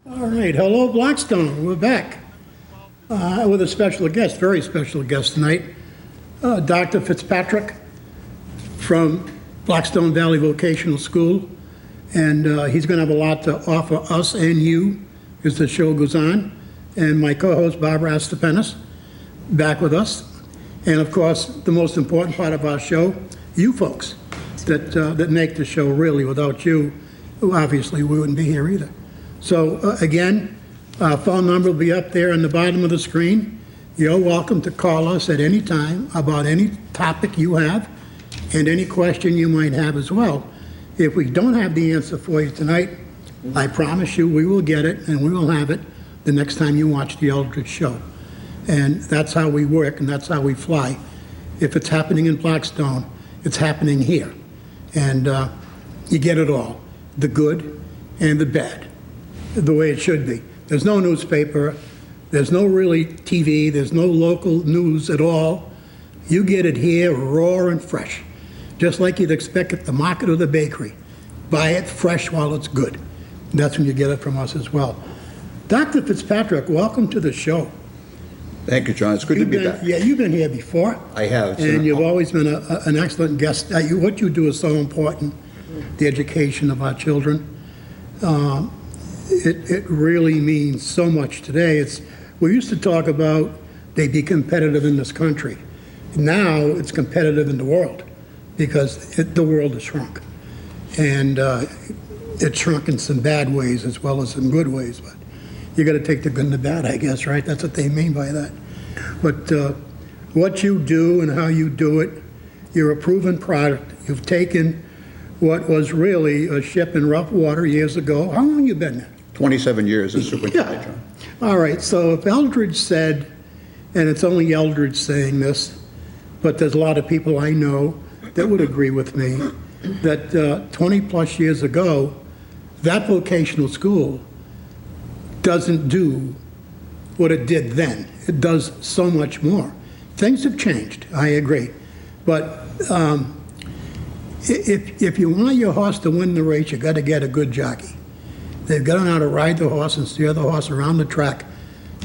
All right, hello Blackstone, we're back with a special guest, very special guest tonight, Dr. Fitzpatrick from Blackstone Valley Vocational School, and he's going to have a lot to offer us and you as the show goes on, and my co-host Barbara Astapenis back with us, and of course the most important part of our show, you folks that make the show. Really, without you, obviously we wouldn't be here either. So again, our phone number will be up there on the bottom of the screen. You're welcome to call us at any time about any topic you have and any question you might have as well. If we don't have the answer for you tonight, I promise you we will get it and we will have it the next time you watch the Eldridge show. And that's how we work and that's how we fly. If it's happening in Blackstone, it's happening here. And you get it all, the good and the bad, the way it should be. There's no newspaper, there's no really TV, there's no local news at all. You get it here raw and fresh, just like you'd expect at the market or the bakery. Buy it fresh while it's good. That's when you get it from us as well. Dr. Fitzpatrick, welcome to the show. Thank you, John. It's good to be back. Yeah, you've been here before. I have. And you've always been an excellent guest. What you do is so important, the education of our children. It really means so much today. We used to talk about they be competitive in this country. Now it's competitive in the world because the world has shrunk. And it's shrunk in some bad ways as well as some good ways. But you got to take the good and the bad, I guess, right? That's what they mean by that. But what you do and how you do it, you're a proven product. You've taken what was really a ship in rough water years ago. How long have you been there? 27 years as superintendent, John. All right, so if Eldridge said, and it's only Eldridge saying this, but there's a lot of people I know that would agree with me, that 20 plus years ago, that vocational school doesn't do what it did then. It does so much more. Things have changed, I agree. But if you want your horse to win the race, you got to get a good jockey. They've got to know how to ride the horse and steer the horse around the track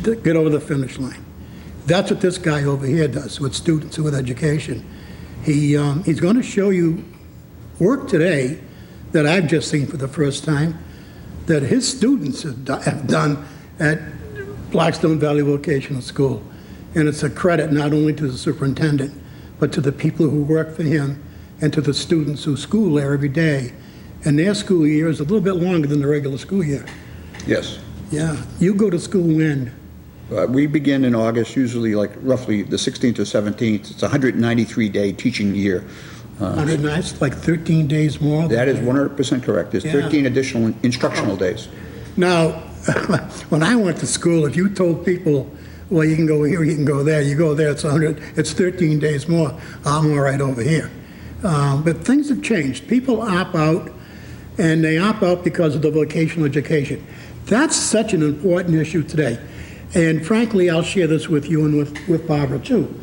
to get over the finish line. That's what this guy over here does with students and with education. He's going to show you work today that I've just seen for the first time that his students have done at Blackstone Valley Vocational School. And it's a credit not only to the superintendent, but to the people who work for him and to the students who school there every day. And their school year is a little bit longer than the regular school year. Yes. Yeah. You go to school when? We begin in August, usually like roughly the 16th or 17th. It's a 193-day teaching year. 100 nights, like 13 days more? That is 100% correct. There's 13 additional instructional days. Now, when I went to school, if you told people, well, you can go here, you can go there, you go there, it's 13 days more. I'm all right over here. But things have changed. People opt out, and they opt out because of the vocational education. That's such an important issue today. And frankly, I'll share this with you and with Barbara too.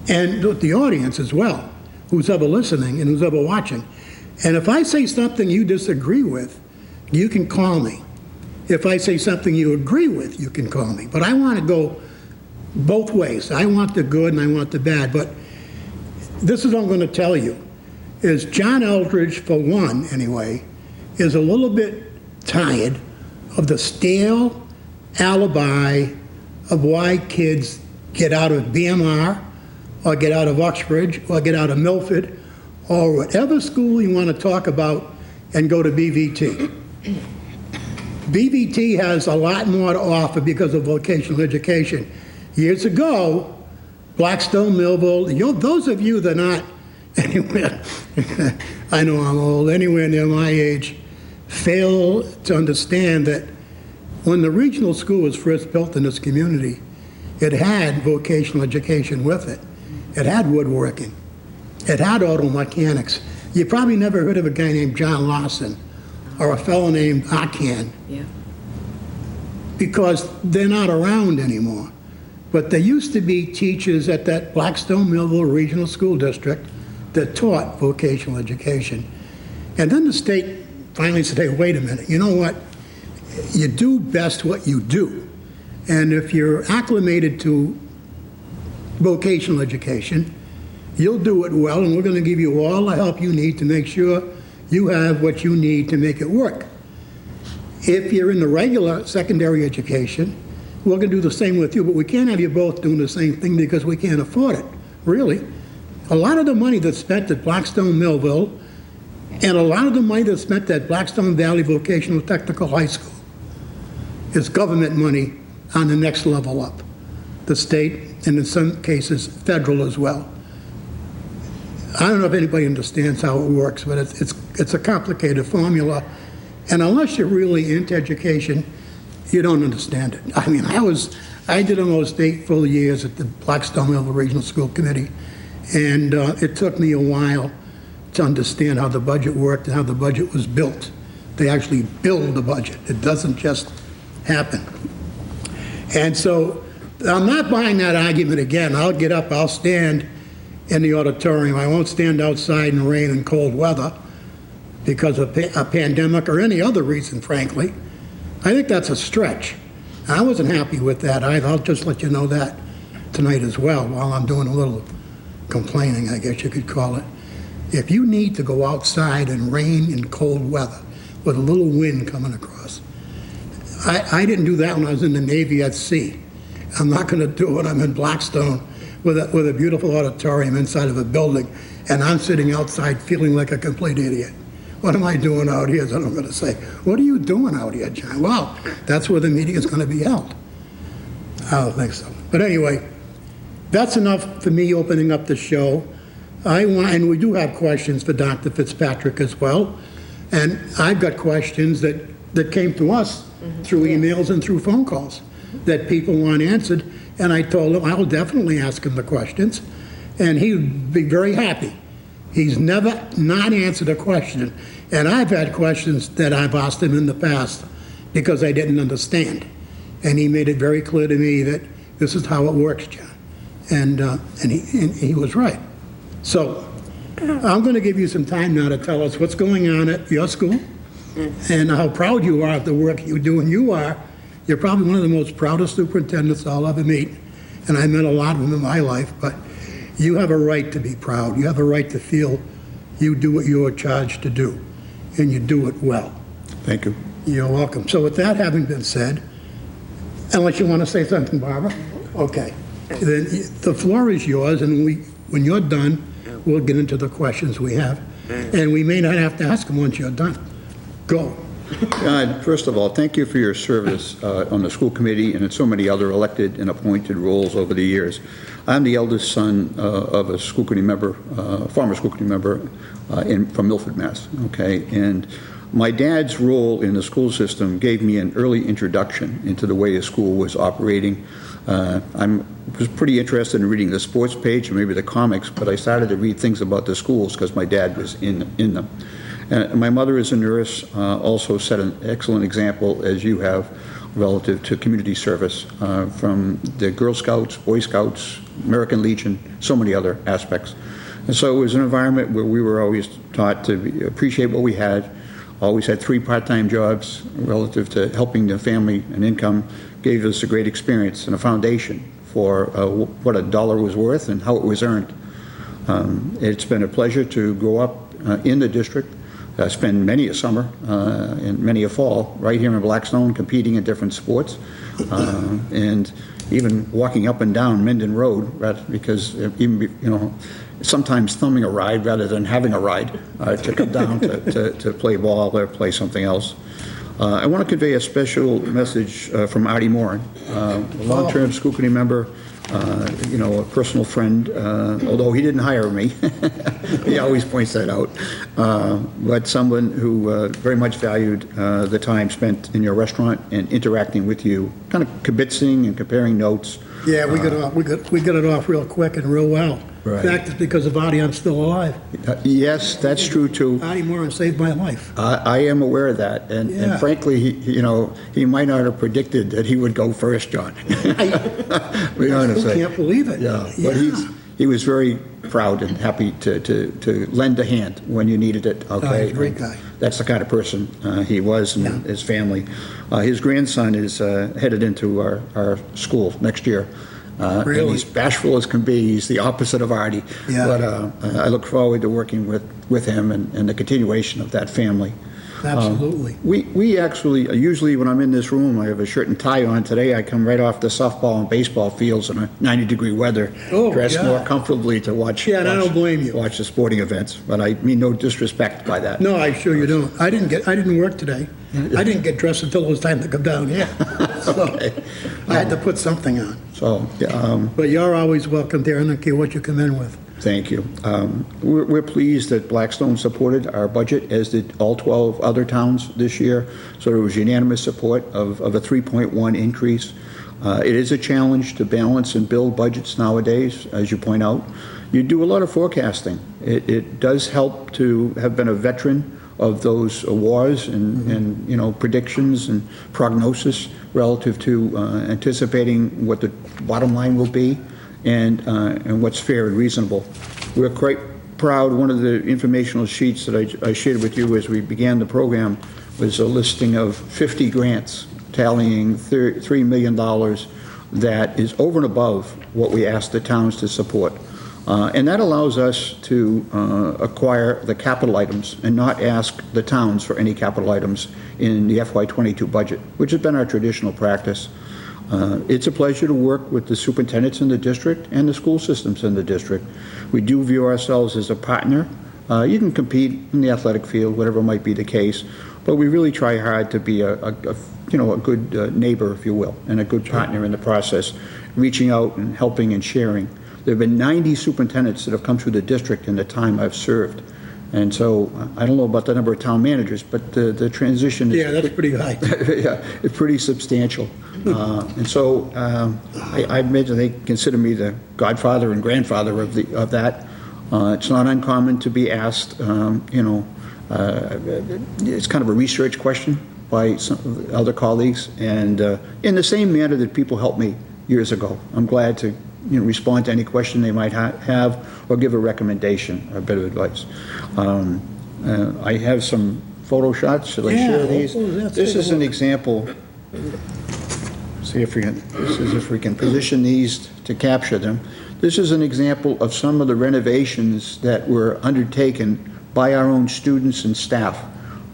And with the audience as well, who's ever listening and who's ever watching. And if I say something you disagree with, you can call me. If I say something you agree with, you can call me. But I want to go both ways. I want the good and I want the bad. But this is what I'm going to tell you, is John Eldridge, for one anyway, is a little bit tired of the stale alibi of why kids get out of BMR or get out of Uxbridge or get out of Milford or whatever school you want to talk about and go to BVT. BVT has a lot more to offer because of vocational education. Years ago, Blackstone, Millville, those of you that are not anywhere, I know I'm old, anywhere near my age, fail to understand that when the regional school was first built in this community, it had vocational education with it. It had woodworking. It had auto mechanics. You probably never heard of a guy named John Lawson or a fellow named Arcan. Yeah. Because they're not around anymore. But there used to be teachers at that Blackstone Millville Regional School District that taught vocational education. And then the state finally said, hey, wait a minute, you know what? you do best what you do. And if you're acclimated to vocational education, you'll do it well, and we're going to give you all the help you need to make sure you have what you need to make it work. If you're in the regular secondary education, we're going to do the same with you, but we can't have you both doing the same thing because we can't afford it, really. A lot of the money that's spent at Blackstone Millville and a lot of the money that's spent at Blackstone Valley Vocational Technical High School is government money on the next level up, the state, and in some cases, federal as well. I don't know if anybody understands how it works, but it's a complicated formula, and unless you're really into education, you don't understand it. I mean, I did almost 8 full years at the Blackstone Millville Regional School Committee, and it took me a while to understand how the budget worked and how the budget was built. They actually build the budget. It doesn't just happen. And so I'm not buying that argument again. I'll get up, I'll stand in the auditorium. I won't stand outside in rain and cold weather because of a pandemic or any other reason, frankly. I think that's a stretch. I wasn't happy with that either. I'll just let you know that tonight as well while I'm doing a little complaining, I guess you could call it. If you need to go outside in rain and cold weather with a little wind coming across, I didn't do that when I was in the Navy at sea. I'm not going to do it when I'm in Blackstone with a beautiful auditorium inside of a building, and I'm sitting outside feeling like a complete idiot. What am I doing out here is what I'm going to say. What are you doing out here, John? Well, that's where the meeting is going to be held. I don't think so. But anyway, that's enough for me opening up the show. And we do have questions for Dr. Fitzpatrick as well. And I've got questions that came to us through emails and through phone calls that people want answered. And I told him I'll definitely ask him the questions. And he would be very happy. He's never not answered a question. And I've had questions that I've asked him in the past because I didn't understand. And he made it very clear to me that this is how it works, John. And he was right. So I'm going to give you some time now to tell us what's going on at your school and how proud you are of the work you do. And you're probably one of the most proudest superintendents I'll ever meet. And I met a lot of them in my life, but you have a right to be proud. You have a right to feel you do what you are charged to do, and you do it well. Thank you. You're welcome. So with that having been said, unless you want to say something, Barbara? Okay. Then the floor is yours, and when you're done, we'll get into the questions we have. And we may not have to ask them once you're done. Go. First of all, thank you for your service on the school committee and in so many other elected and appointed roles over the years. I'm the eldest son of a school committee member, former school committee member from Milford, Mass. Okay, and my dad's role in the school system gave me an early introduction into the way the school was operating. I was pretty interested in reading the sports page and maybe the comics, but I started to read things about the schools because my dad was in them. My mother is a nurse, also set an excellent example, as you have, relative to community service from the Girl Scouts, Boy Scouts, American Legion, so many other aspects. And so it was an environment where we were always taught to appreciate what we had, always had 3 part-time jobs relative to helping the family and income, gave us a great experience and a foundation for what a dollar was worth and how it was earned. It's been a pleasure to grow up in the district. I spend many a summer and many a fall right here in Blackstone competing in different sports and even walking up and down Minden Road because even, sometimes thumbing a ride rather than having a ride to come down to play ball or play something else. I want to convey a special message from Artie Moran, a long-term school committee member, a personal friend, although he didn't hire me. He always points that out. But someone who very much valued the time spent in your restaurant and interacting with you, kind of kibitzing and comparing notes. Yeah, we got it off real quick and real well. Right. In fact, it's because of Artie I'm still alive. Yes, that's true too. Artie Moran saved my life. I am aware of that, and frankly, he might not have predicted that he would go first, John. I can't believe it. Yeah, but he was very proud and happy to lend a hand when you needed it, okay? he's a great guy. That's the kind of person he was and his family. His grandson is headed into our school next year. Really? And he's bashful as can be. He's the opposite of Artie. Yeah. But I look forward to working with him and the continuation of that family. Absolutely. We actually, usually when I'm in this room, I have a shirt and tie on. Today, I come right off the softball and baseball fields in a 90-degree weather, dressed more comfortably to watch. Yeah, and I don't blame you. Watch the sporting events, but I mean no disrespect by that. No, I'm sure you don't. I didn't work today. I didn't get dressed until it was time to come down here. So Okay. I had to put something on. So, But you're always welcome there. I don't care what you come in with. thank you. We're pleased that Blackstone supported our budget, as did all 12 other towns this year. So there was unanimous support of a 3.1 increase. It is a challenge to balance and build budgets nowadays, as you point out. You do a lot of forecasting. It does help to have been a veteran of those wars and predictions and prognosis relative to anticipating what the bottom line will be and what's fair and reasonable. We're quite proud. One of the informational sheets that I shared with you as we began the program was a listing of 50 grants tallying $3 million that is over and above what we asked the towns to support. And that allows us to acquire the capital items and not ask the towns for any capital items in the FY22 budget, which has been our traditional practice. It's a pleasure to work with the superintendents in the district and the school systems in the district. We do view ourselves as a partner. You can compete in the athletic field, whatever might be the case, but we really try hard to be a good neighbor, if you will, and a good partner in the process, reaching out and helping and sharing. There have been 90 superintendents that have come through the district in the time I've served. And so I don't know about the number of town managers, but the transition is... Yeah, that's pretty high. yeah, it's pretty substantial. And so I imagine they consider me the godfather and grandfather of that. It's not uncommon to be asked, it's kind of a research question by some other colleagues, and in the same manner that people helped me years ago. I'm glad to respond to any question they might have or give a recommendation or a bit of advice. I have some photo shots. Should I share these? This is an example. See if we can position these to capture them. This is an example of some of the renovations that were undertaken by our own students and staff.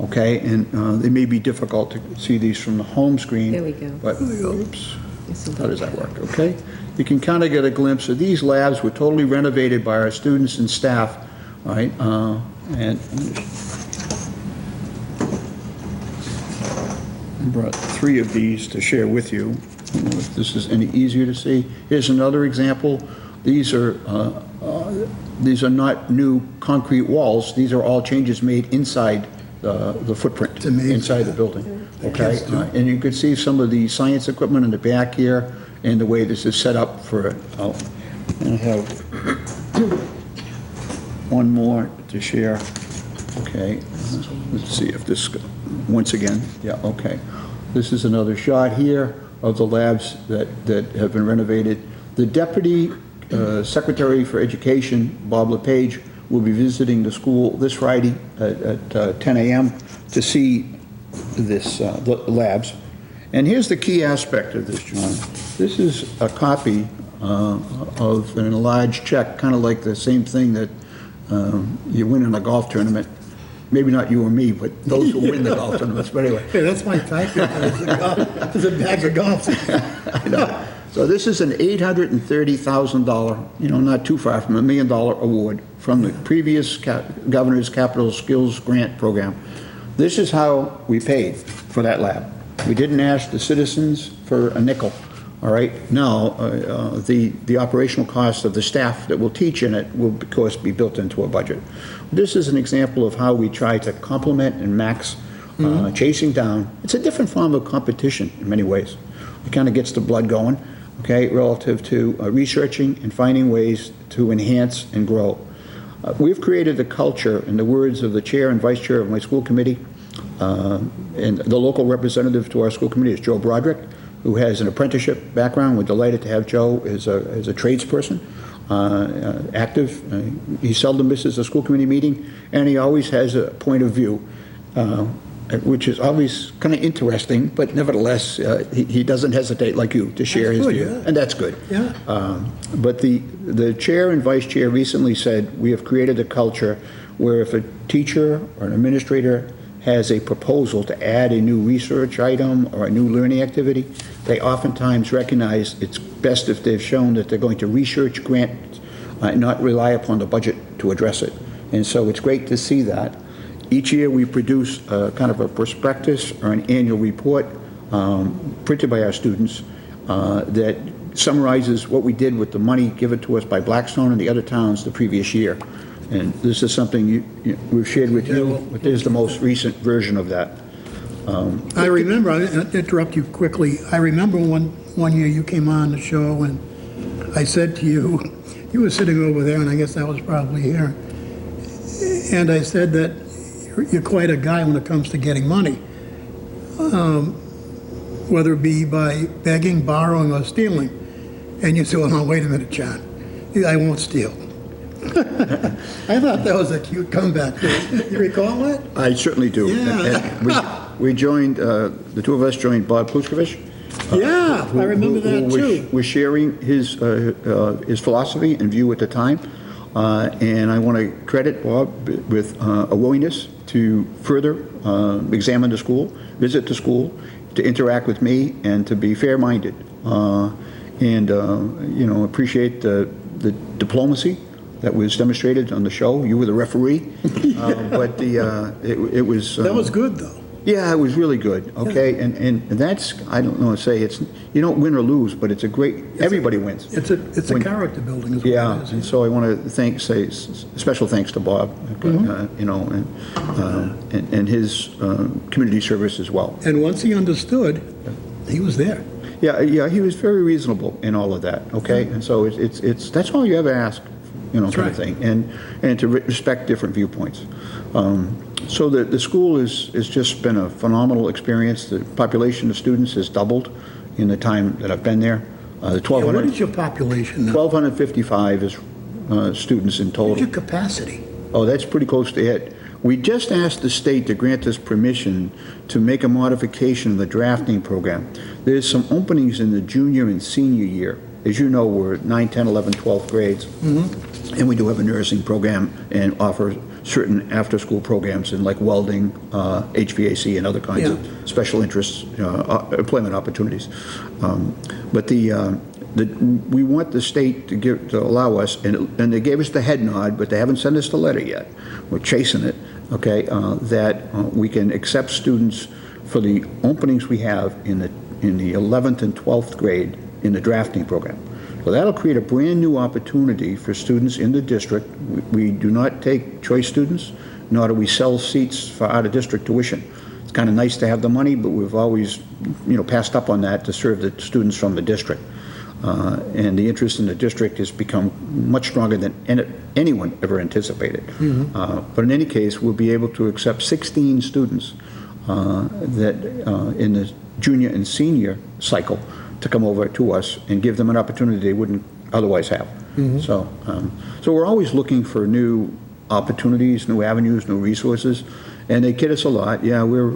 Okay, and they may be difficult to see these from the home screen. There we go. But oops, how does that work? Okay, you can kind of get a glimpse of these labs were totally renovated by our students and staff. All right, and I brought 3 of these to share with you. I don't know if this is any easier to see. Here's another example. These are not new concrete walls. These are all changes made inside the footprint, inside the building. Okay, and you can see some of the science equipment in the back here and the way this is set up for it. And I have one more to share. Okay, let's see if this, once again, yeah, okay. This is another shot here of the labs that have been renovated. The Deputy Secretary for Education, Bob LePage, will be visiting the school this Friday at 10 a.m. to see this, the labs. And here's the key aspect of this, John. This is a copy of an enlarged check, kind of like the same thing that you win in a golf tournament. Maybe not you or me, but those who win the golf tournaments. But anyway. Hey, that's my type. It's a bag of golf. I know. So this is an $830,000, not too far from $1 million award from the previous governor's capital skills grant program. This is how we paid for that lab. We didn't ask the citizens for a nickel. All right. Now, the operational cost of the staff that will teach in it will, of course, be built into a budget. This is an example of how we try to complement and max chasing down. It's a different form of competition in many ways. It kind of gets the blood going, okay, relative to researching and finding ways to enhance and grow. We've created a culture, in the words of the chair and vice chair of my school committee, and the local representative to our school committee is Joe Broderick, who has an apprenticeship background. We're delighted to have Joe as a tradesperson. active. He seldom misses a school committee meeting, and he always has a point of view, which is always kind of interesting, but nevertheless, he doesn't hesitate like you to share his view, yeah. and that's good. Yeah. But the chair and vice chair recently said, we have created a culture where if a teacher or an administrator has a proposal to add a new research item or a new learning activity, they oftentimes recognize it's best if they've shown that they're going to research grant, not rely upon the budget to address it. And so it's great to see that. Each year we produce kind of a prospectus or an annual report printed by our students that summarizes what we did with the money given to us by Blackstone and the other towns the previous year. And this is something we've shared with you, but there's the most recent version of that. I remember, I'll interrupt you quickly. I remember one year you came on the show and I said to you, you were sitting over there, and I guess I was probably here, and I said that you're quite a guy when it comes to getting money, whether it be by begging, borrowing, or stealing. And you said, well, no, wait a minute, John, I won't steal. I thought that was a cute comeback. You recall that? I certainly do. Yeah. And we joined, the two of us joined Bob Kluskevich. Yeah, I remember that too. Was sharing his philosophy and view at the time. And I want to credit Bob with a willingness to further examine the school, visit the school, to interact with me, and to be fair-minded. Appreciate the diplomacy that was demonstrated on the show. You were the referee, but it was... that was good, though. Yeah, it was really good, okay? Yeah. And that's, I don't know, say it's, you don't win or lose, but it's a great, everybody wins. It's a character building as well. Yeah, and so I want to say special thanks to Bob, and his community service as well. And once he understood, he was there. Yeah, he was very reasonable in all of that, okay? And so it's that's all you ever ask, kind of thing, and to respect different viewpoints. So the school has just been a phenomenal experience. The population of students has doubled in the time that I've been there. What is your population now? 1,255 is students in total. What's your capacity? Oh, that's pretty close to it. We just asked the state to grant us permission to make a modification of the drafting program. There's some openings in the junior and senior year. As you know, we're 9, 10, 11, 12th grades. Mm-hmm. And we do have a nursing program and offer certain after-school programs in like welding, HVAC, and other kinds of special interests, employment opportunities. But we want the state to allow us, and they gave us the head nod, but they haven't sent us the letter yet. We're chasing it, okay, that we can accept students for the openings we have in the 11th and 12th grade in the drafting program. So that'll create a brand new opportunity for students in the district. We do not take choice students, nor do we sell seats for out-of-district tuition. It's kind of nice to have the money, but we've always, passed up on that to serve the students from the district. And the interest in the district has become much stronger than anyone ever anticipated. Mm-hmm. But in any case, we'll be able to accept 16 students in the junior and senior cycle to come over to us and give them an opportunity they wouldn't otherwise have. Mm-hmm. So we're always looking for new opportunities, new avenues, new resources, and they kid us a lot. Yeah, we're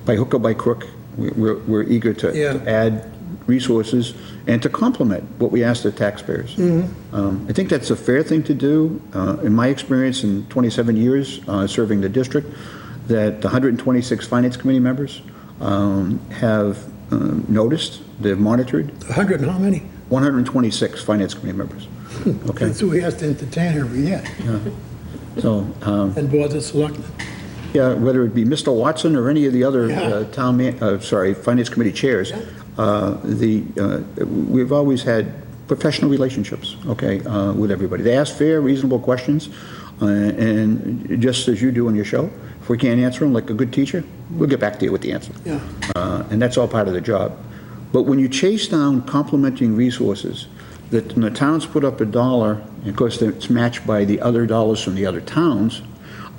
by hook or by crook, we're eager to add resources and to complement what we ask the taxpayers. Mm-hmm. I think that's a fair thing to do. In my experience in 27 years serving the district, that the 126 Finance Committee members have noticed, they've monitored. 100 and how many? 126 Finance Committee members. Okay. That's who we have to entertain every year. Yeah. So. And boards of selectmen. Yeah, whether it be Mr. Watson or any of the other Finance Committee chairs, we've always had professional relationships, okay, with everybody. They ask fair, reasonable questions, and just as you do on your show, if we can't answer them like a good teacher, we'll get back to you with the answer. Yeah. And that's all part of the job. But when you chase down complementing resources, the towns put up $1, and of course it's matched by the other dollars from the other towns,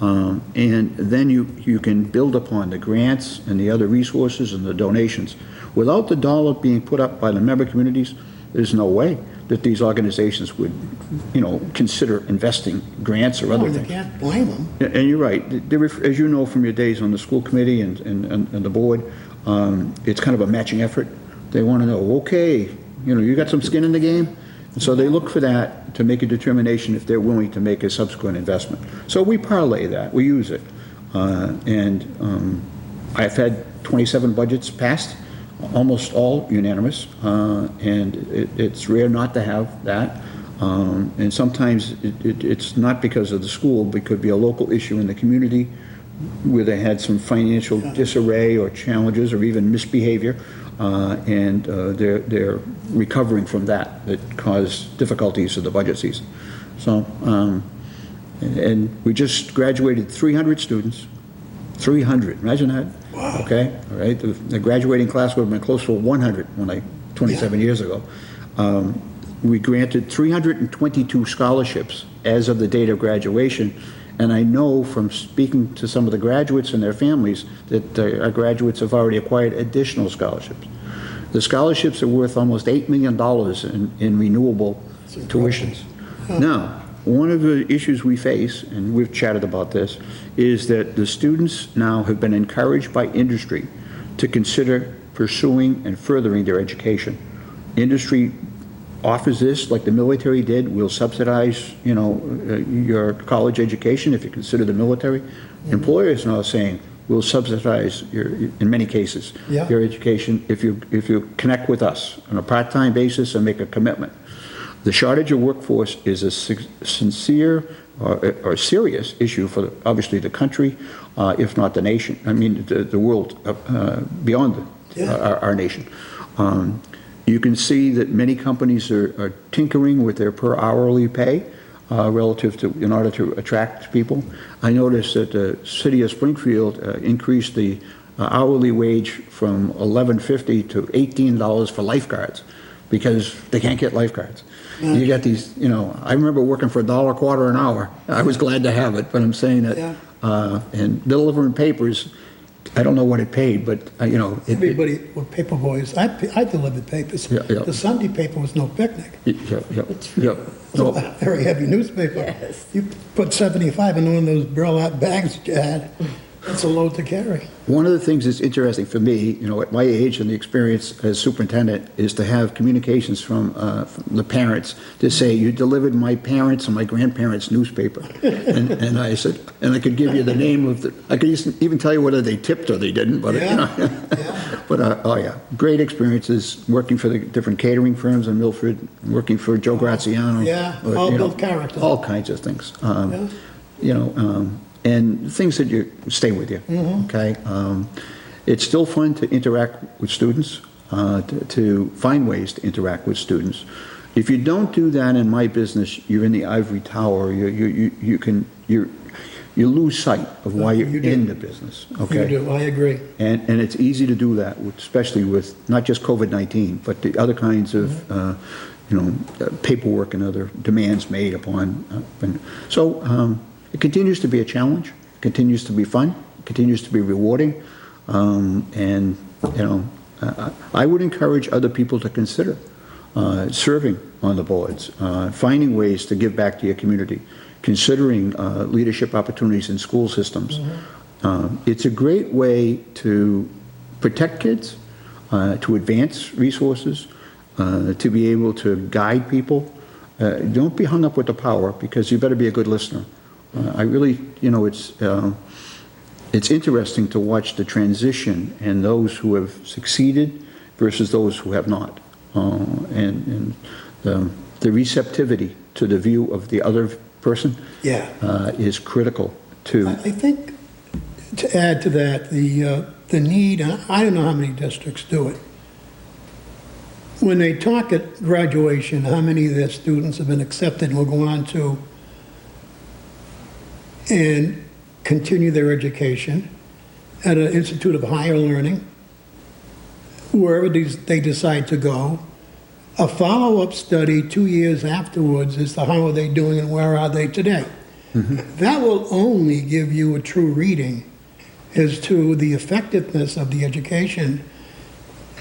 and then you can build upon the grants and the other resources and the donations. Without the dollar being put up by the member communities, there's no way. that these organizations would, consider investing grants or other You things. can't blame them. And you're right. As you know from your days on the school committee and the board, it's kind of a matching effort. They want to know, okay, you got some skin in the game? And so they look for that to make a determination if they're willing to make a subsequent investment. So we parlay that, we use it. I've had 27 budgets passed, almost all unanimous, and it's rare not to have that. And sometimes it's not because of the school, but it could be a local issue in the community where they had some financial disarray or challenges or even misbehavior, and they're recovering from that caused difficulties in the budget season. So, and we just graduated 300 students. 300, imagine that. Wow. Okay, all right. The graduating class would have been close to 100 when 27 years ago. We granted 322 scholarships as of the date of graduation, and I know from speaking to some of the graduates and their families that our graduates have already acquired additional scholarships. The scholarships are worth almost $8 million in renewable tuitions. Now, one of the issues we face, and we've chatted about this, is that the students now have been encouraged by industry to consider pursuing and furthering their education. Industry offers this, like the military did. We'll subsidize, your college education if you consider the military. Employers now are saying, we'll subsidize in many cases, your education if you connect with us on a part-time basis and make a commitment. The shortage of workforce is a sincere or serious issue for obviously the country, if not the nation. I mean the world beyond our nation. You can see that many companies are tinkering with their per hourly pay relative to in order to attract people. I noticed that the city of Springfield increased the hourly wage from $11.50 to $18 for lifeguards because they can't get lifeguards. You got these, I remember working for $1.25 an hour. I was glad to have it, but I'm saying that, and delivering papers, I don't know what it paid, but, Everybody with paper boys, I delivered papers. The Sunday paper was no picnic. It's a very heavy newspaper. Yes. You put 75 in one of those burlap bags that you had. That's a load to carry. One of the things that's interesting for me, at my age and the experience as superintendent, is to have communications from the parents to say, you delivered my parents' and my grandparents' newspaper. and I said, and I could give you the name of I could even tell you whether they tipped or they didn't, but, but great experiences working for the different catering firms in Milford, working for Joe Graziano. All built character. All kinds of things. And things that you stay with you, okay? It's still fun to interact with students, to find ways to interact with students. If you don't do that in my business, you're in the ivory tower. You lose sight of why you're in the business, okay? You do, I agree. And it's easy to do that, especially with not just COVID-19, but the other kinds of, paperwork and other demands made upon. It continues to be a challenge, continues to be fun, continues to be rewarding, and I would encourage other people to consider serving on the boards, finding ways to give back to your community, considering leadership opportunities in school systems. It's a great way to protect kids, to advance resources, to be able to guide people. Don't be hung up with the power, because you better be a good listener. I really, it's interesting to watch the transition and those who have succeeded versus those who have not, and the receptivity to the view of the other person is critical to. I think to add to that, the need, and I don't know how many districts do it. When they talk at graduation, how many of their students have been accepted and will go on to and continue their education at an institute of higher learning, wherever they decide to go. A follow-up study 2 years afterwards is the how are they doing and where are they today. That will only give you a true reading as to the effectiveness of the education,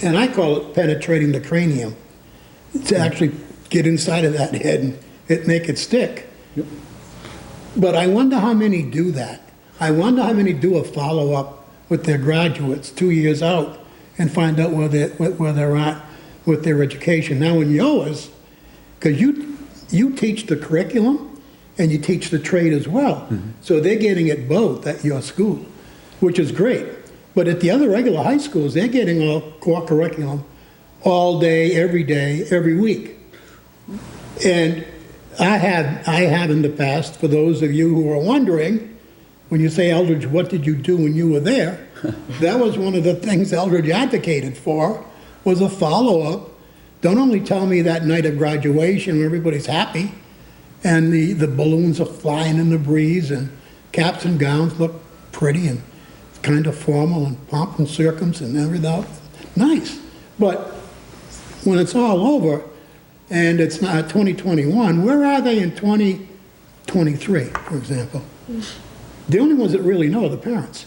and I call it penetrating the cranium, to actually get inside of that head and make it stick. Yep. But I wonder how many do that. I wonder how many do a follow-up with their graduates 2 years out and find out where they're at with their education. Now in yours, because you teach the curriculum and you teach the trade as well. So they're getting it both at your school, which is great. But at the other regular high schools, they're getting all core curriculum all day, every week. And I have in the past, for those of you who are wondering, when you say, Eldridge, what did you do when you were there? That was one of the things Eldridge advocated for, was a follow-up. Don't only tell me that night of graduation when everybody's happy and the balloons are flying in the breeze and caps and gowns look pretty and kind of formal and pomp and circums and everything. Nice. But when it's all over and it's not 2021, where are they in 2023, for example? The only ones that really know are the parents.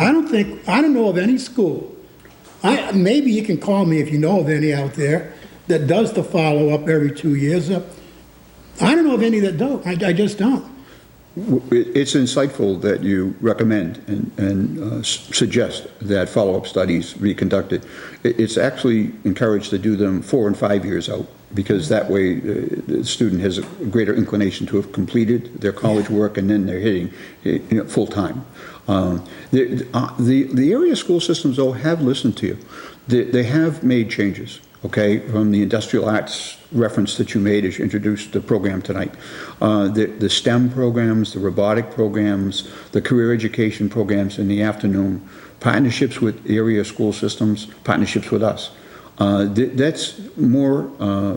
I don't know of any school. Maybe you can call me if you know of any out there that does the follow-up every 2 years. I don't know of any that don't. I just don't. It's insightful that you recommend and suggest that follow-up studies be conducted. It's actually encouraged to do them 4 and 5 years out, because that way the student has a greater inclination to have completed their college work, and then they're hitting full-time. The area school systems, though, have listened to you. They have made changes. Okay, from the industrial arts reference that you made as you introduced the program tonight. The STEM programs, the robotic programs, the career education programs in the afternoon, partnerships with area school systems, partnerships with us. That's more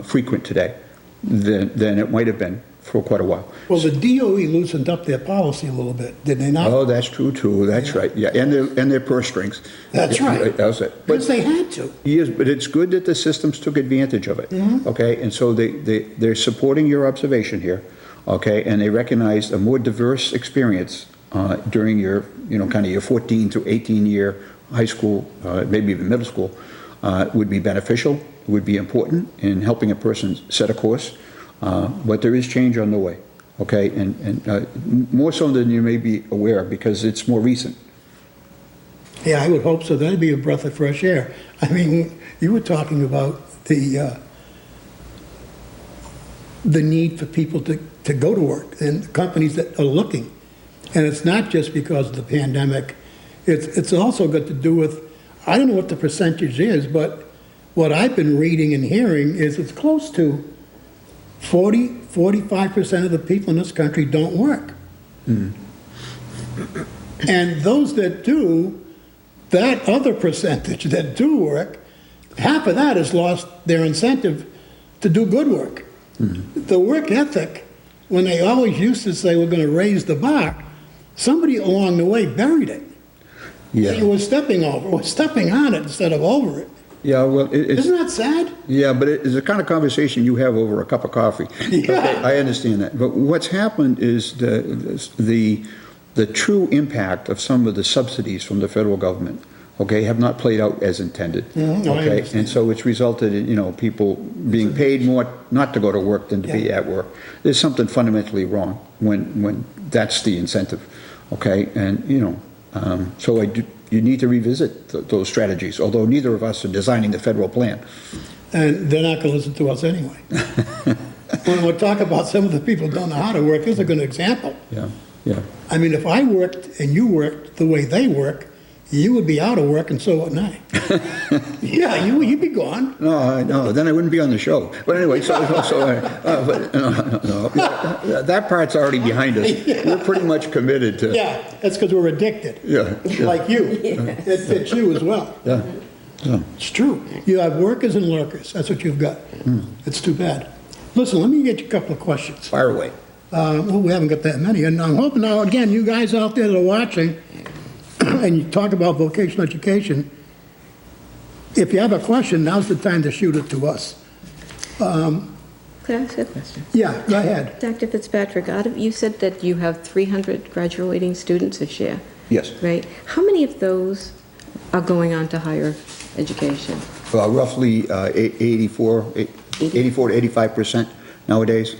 frequent today than it might have been for quite a while. Well, the DOE loosened up their policy a little bit, did they not? Oh, that's true too. That's right. Yeah, and their purse strings. That's right. That's it. Because they had to. Yes, but it's good that the systems took advantage of it. Okay, and so they're supporting your observation here. Okay, and they recognize a more diverse experience during your kind of your 14 to 18 year high school, maybe even middle school, would be beneficial. Would be important in helping a person set a course. But there is change on the way, okay, and more so than you may be aware, because it's more recent. Yeah, I would hope so. That'd be a breath of fresh air. I mean, you were talking about the need for people to go to work and companies that are looking. And it's not just because of the pandemic. It's also got to do with, I don't know what the percentage is, but what I've been reading and hearing is it's close to 45% of the people in this country don't work. And those that do, that other percentage that do work, half of that has lost their incentive to do good work. The work ethic, when they always used to say we're going to raise the bar, somebody along the way buried it. Yeah. It was stepping on it instead of over it. Yeah, well, isn't that sad? Yeah, but it's the kind of conversation you have over a cup of coffee. Yeah. Okay, I understand that. But what's happened is the true impact of some of the subsidies from the federal government, okay, have not played out as intended. Okay, and so it's resulted in people being paid more not to go to work than to be at work. There's something fundamentally wrong when that's the incentive. Okay, and so you need to revisit those strategies, although neither of us are designing the federal plan. And they're not going to listen to us anyway. When we talk about some of the people who don't know how to work, here's a good example. Yeah. I mean, if I worked and you worked the way they work, you would be out of work and so would I. Yeah, you'd be gone. No, then I wouldn't be on the show. But anyway, that part's already behind us. We're pretty much committed to. Yeah, that's because we're addicted. Yeah. Like you. It fits you as well. Yeah. It's true. You have workers and lurkers. That's what you've got. It's too bad. Listen, let me get you a couple of questions. Fire away. Well, we haven't got that many. And I'm hoping now, again, you guys out there that are watching, and you talk about vocational education, if you have a question, now's the time to shoot it to us. Could I ask a question? Yeah, go ahead. Dr. Fitzpatrick, you said that you have 300 graduating students this year. Yes. Right? How many of those are going on to higher education? Roughly 84, 84 to 85% nowadays.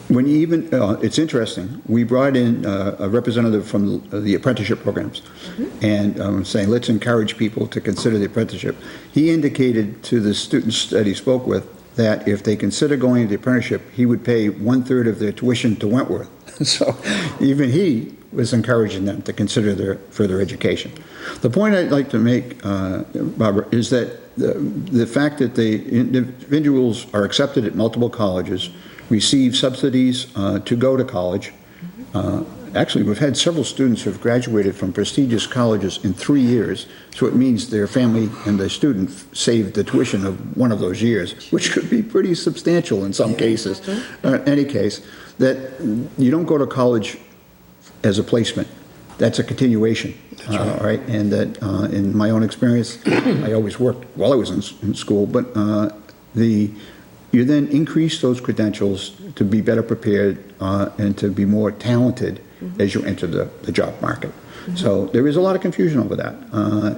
When you even, it's interesting, we brought in a representative from the apprenticeship programs, and saying, let's encourage people to consider the apprenticeship. He indicated to the students that he spoke with that if they consider going to the apprenticeship, he would pay 1/3 of their tuition to Wentworth. So even he was encouraging them to consider their further education. The point I'd like to make, Barbara, is that the fact that the individuals are accepted at multiple colleges, receive subsidies to go to college. Actually, we've had several students who have graduated from prestigious colleges in 3 years, so it means their family and the student saved the tuition of one of those years, which could be pretty substantial in some cases. In any case, that you don't go to college as a placement. That's a continuation, right? And that in my own experience, I always worked while I was in school, but you then increase those credentials to be better prepared and to be more talented as you enter the job market. So there is a lot of confusion over that.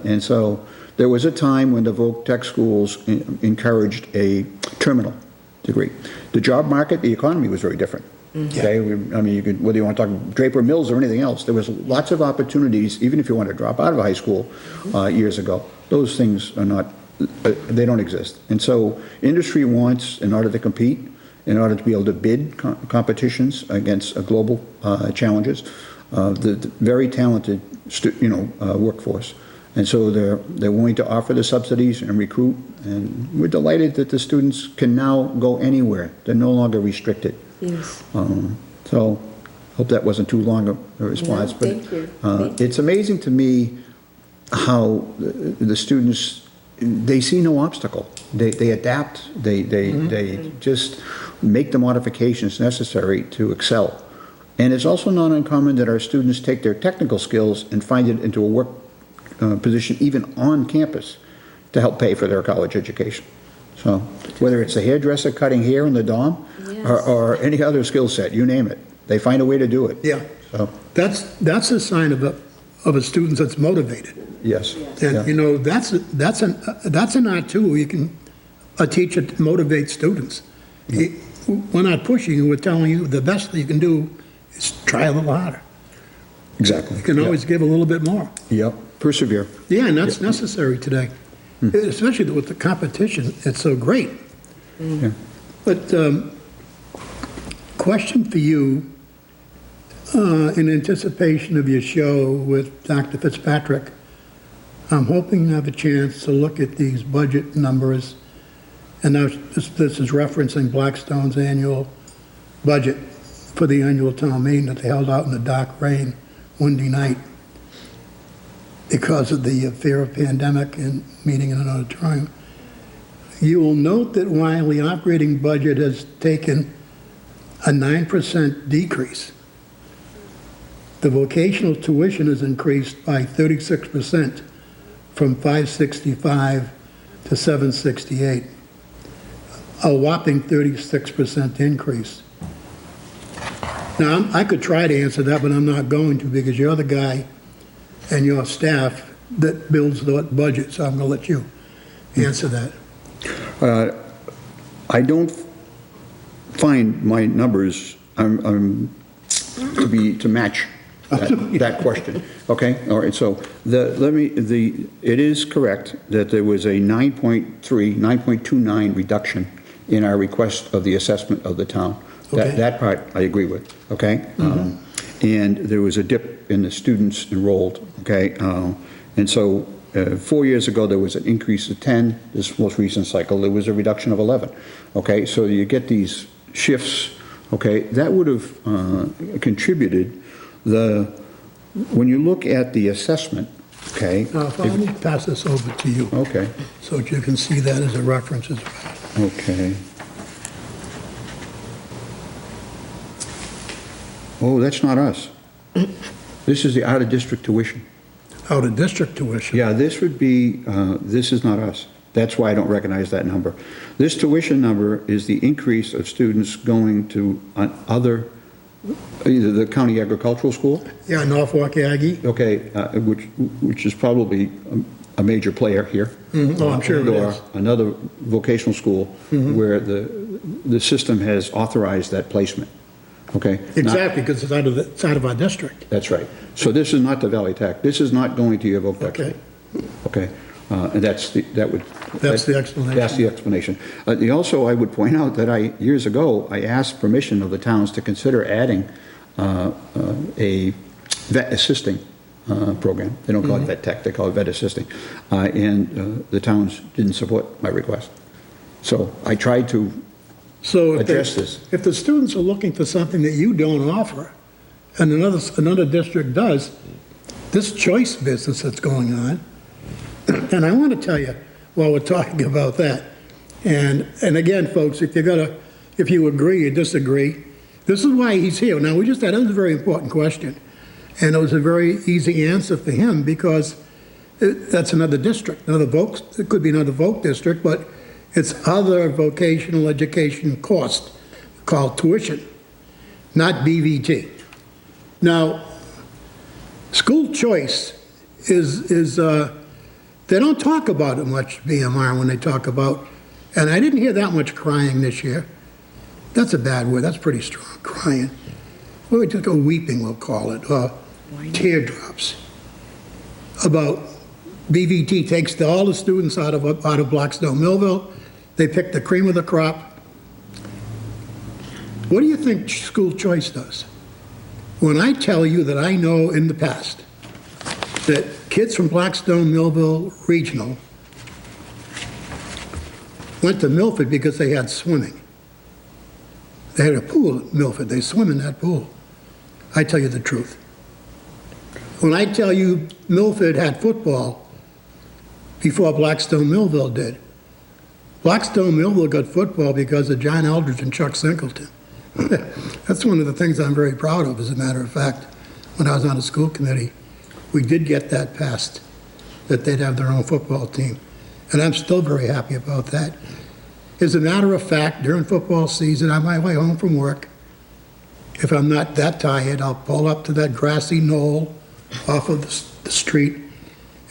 And so there was a time when the Voc Tech schools encouraged a terminal degree. The job market, the economy was very different. Okay, I mean, you could, whether you want to talk Draper Mills or anything else, there was lots of opportunities, even if you want to drop out of high school years ago. Those things are not, they don't exist. And so industry wants, in order to compete, in order to be able to bid competitions against global challenges, the very talented workforce. And so they're willing to offer the subsidies and recruit, and we're delighted that the students can now go anywhere. They're no longer restricted. Yes. So hope that wasn't too long a response. No, thank you. It's amazing to me how the students, they see no obstacle. They adapt. They just make the modifications necessary to excel. And it's also not uncommon that our students take their technical skills and find it into a work position even on campus to help pay for their college education. So whether it's a hairdresser cutting hair in the dorm or any other skill set, you name it, they find a way to do it. Yeah. So That's a sign of a student that's motivated. yes. And, you know, that's an art too. A teacher motivates students. We're not pushing you, we're telling you the best that you can do is try a little harder. Exactly. You can always give a little bit more. Yep. Persevere. Yeah, and that's necessary today. Especially with the competition, it's so great. Yeah. But question for you, in anticipation of your show with Dr. Fitzpatrick, I'm hoping to have a chance to look at these budget numbers. And now this is referencing Blackstone's annual budget for the annual town meeting that they held out in the dark rain, windy night, because of the fear of pandemic and meeting in an auditorium. You will note that while the operating budget has taken a 9% decrease, the vocational tuition has increased by 36% from $565 to $768, a whopping 36% increase. Now, I could try to answer that, but I'm not going to, because you're the guy and your staff that builds the budget, so I'm going to let you answer that. I don't find my numbers to match that question. Okay, all right. So it is correct that there was a 9.29 reduction in our request of the assessment of the town. Okay. That part I agree with. Okay, and there was a dip in the students enrolled. Okay, and so 4 years ago there was an increase of 10. This most recent cycle there was a reduction of 11. Okay, so you get these shifts. Okay, that would have contributed. When you look at the assessment, okay. Let me pass this over to you. Okay. So that you can see that as a reference as well. Okay. Oh, that's not us. This is the out-of-district tuition. Out-of-district tuition? Yeah, this would be, this is not us. That's why I don't recognize that number. This tuition number is the increase of students going to other Either the county agricultural school, Yeah, Norfolk Aggie. okay, which is probably a major player here. Oh, I'm sure it Or is. another vocational school where the system has authorized that placement, okay? Not- Exactly, because it's out of our district. That's right. So this is not the Valley Tech. This is not going to your voc Tech. Okay. Okay? And that's the explanation. That's the explanation. Also, I would point out that years ago, I asked permission of the towns to consider adding a vet assisting program. They don't call it vet tech, they call it vet assisting. And the towns didn't support my request. So I tried to So address this. if the students are looking for something that you don't offer, and another district does, this choice business that's going on, and I want to tell you, while we're talking about that, and again, folks, if you agree or disagree, this is why he's here. Now, that was a very important question, and it was a very easy answer for him, because that's another district, it could be another voc district, but it's other vocational education cost called tuition, not BVT. Now, school choice is they don't talk about it much, BMR, when they talk about, and I didn't hear that much crying this year. That's a bad word, that's pretty strong, crying. We'll just go weeping, we'll call it, or teardrops. About BVT takes all the students out of Blackstone Millville, they pick the cream of the crop. What do you think school choice does? When I tell you that I know in the past that kids from Blackstone Millville Regional went to Milford because they had swimming. They had a pool at Milford, they swim in that pool. I tell you the truth. When I tell you Milford had football before Blackstone Millville did, Blackstone Millville got football because of John Eldridge and Chuck Singleton. That's one of the things I'm very proud of, as a matter of fact. When I was on the school committee, we did get that passed, that they'd have their own football team. And I'm still very happy about that. As a matter of fact, during football season, on my way home from work, if I'm not that tired, I'll pull up to that grassy knoll off of the street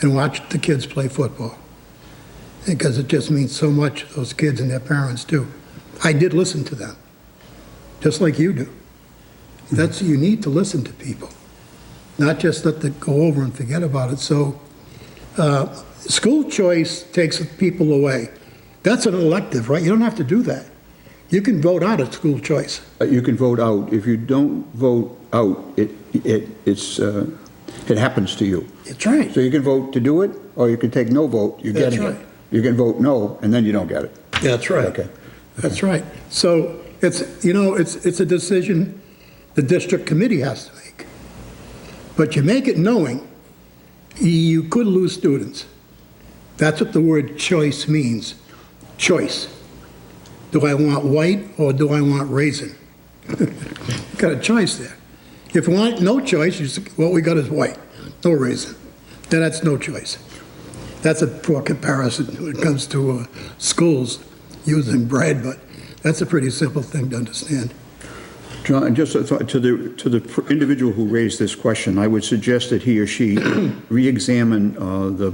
and watch the kids play football. Because it just means so much to those kids and their parents too. I did listen to them, just like you do. You need to listen to people, not just let them go over and forget about it. So school choice takes people away. That's an elective, right? You don't have to do that. You can vote out of school choice. You can vote out. If you don't vote out, it happens to you. That's right. So you can vote to do it, or you can take no vote, you're That's getting right. it. You can vote no, and then you don't get it. That's right. Okay. That's right. So it's a decision the district committee has to make. But you make it knowing you could lose students. That's what the word choice means. Choice. Do I want white or do I want raisin? Got a choice there. If you want no choice, what we got is white, no raisin. Then that's no choice. That's a poor comparison when it comes to schools using bread, but that's a pretty simple thing to understand. John, just to the individual who raised this question, I would suggest that he or she re-examine the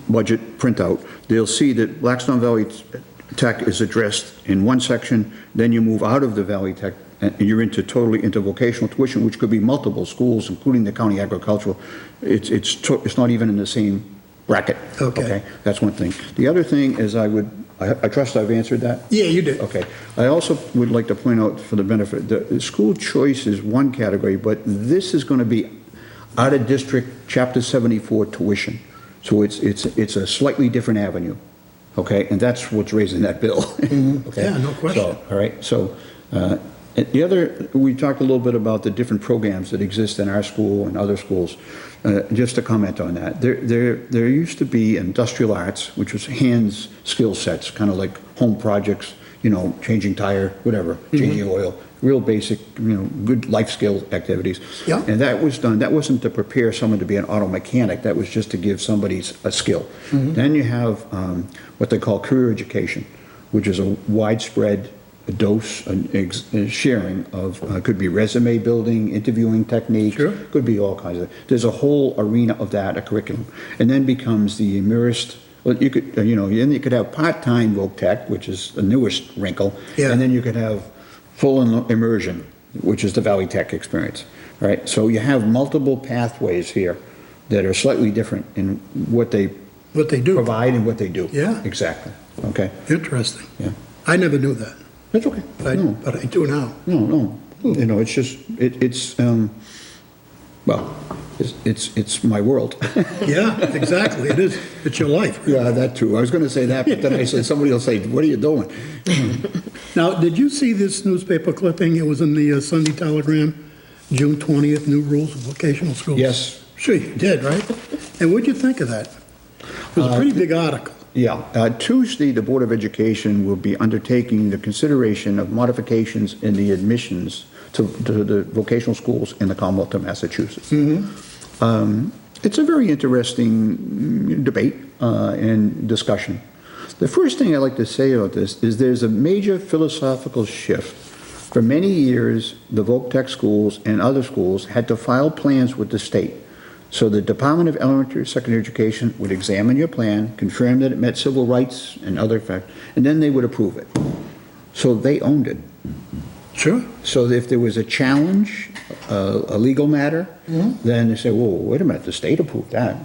budget printout. They'll see that Blackstone Valley Tech is addressed in one section, then you move out of the Valley Tech and you're totally into vocational tuition, which could be multiple schools, including the county agricultural. It's not even in the same bracket. Okay. That's one thing. The other thing is I trust I've answered that? Yeah, you did. Okay. I also would like to point out for the benefit, the school choice is one category, but this is going to be out of district Chapter 74 tuition. So it's a slightly different avenue. Okay, and that's what's raising that bill. Okay? Yeah, no question. So, all right, so the other, we talked a little bit about the different programs that exist in our school and other schools. Just to comment on that, there used to be industrial arts, which was hands skill sets, kind of like home projects, changing tire, whatever, changing oil, real basic, good life skill activities. Yeah. And that was done, that wasn't to prepare someone to be an auto mechanic, that was just to give somebody a skill. Then you have what they call career education, which is a widespread dose, a sharing of, could be resume building, interviewing techniques. Sure. Could be all kinds of, there's a whole arena of that, a curriculum. And then becomes the immersed, well, you could, then you could have part-time voc tech, which is the newest wrinkle. Yeah. And then you could have full immersion, which is the Valley Tech experience, right? So you have multiple pathways here that are slightly different in what they do. provide and what they do. Yeah. Exactly, okay? Interesting. Yeah. I never knew that, That's okay. No. but I do now. No. It's just, well, it's my world. Yeah, exactly. It is. It's your life. Yeah, that too. I was going to say that, but then I said, somebody will say, what are you doing? Now, did you see this newspaper clipping? It was in the Sunday Telegram, June 20th, new rules of vocational schools. Yes. Sure you did, right? And what'd you think of that? It was a pretty big article. Yeah, Tuesday, the Board of Education will be undertaking the consideration of modifications in the admissions to the vocational schools in the Commonwealth of Massachusetts. It's a very interesting debate and discussion. The first thing I'd like to say about this is there's a major philosophical shift. For many years, the voc tech schools and other schools had to file plans with the state. So the Department of Elementary and Secondary Education would examine your plan, confirm that it met civil rights and other factors, and then they would approve it. So they owned it. Sure. So if there was a challenge, a legal matter, then they say, whoa, wait a minute, the state approved that.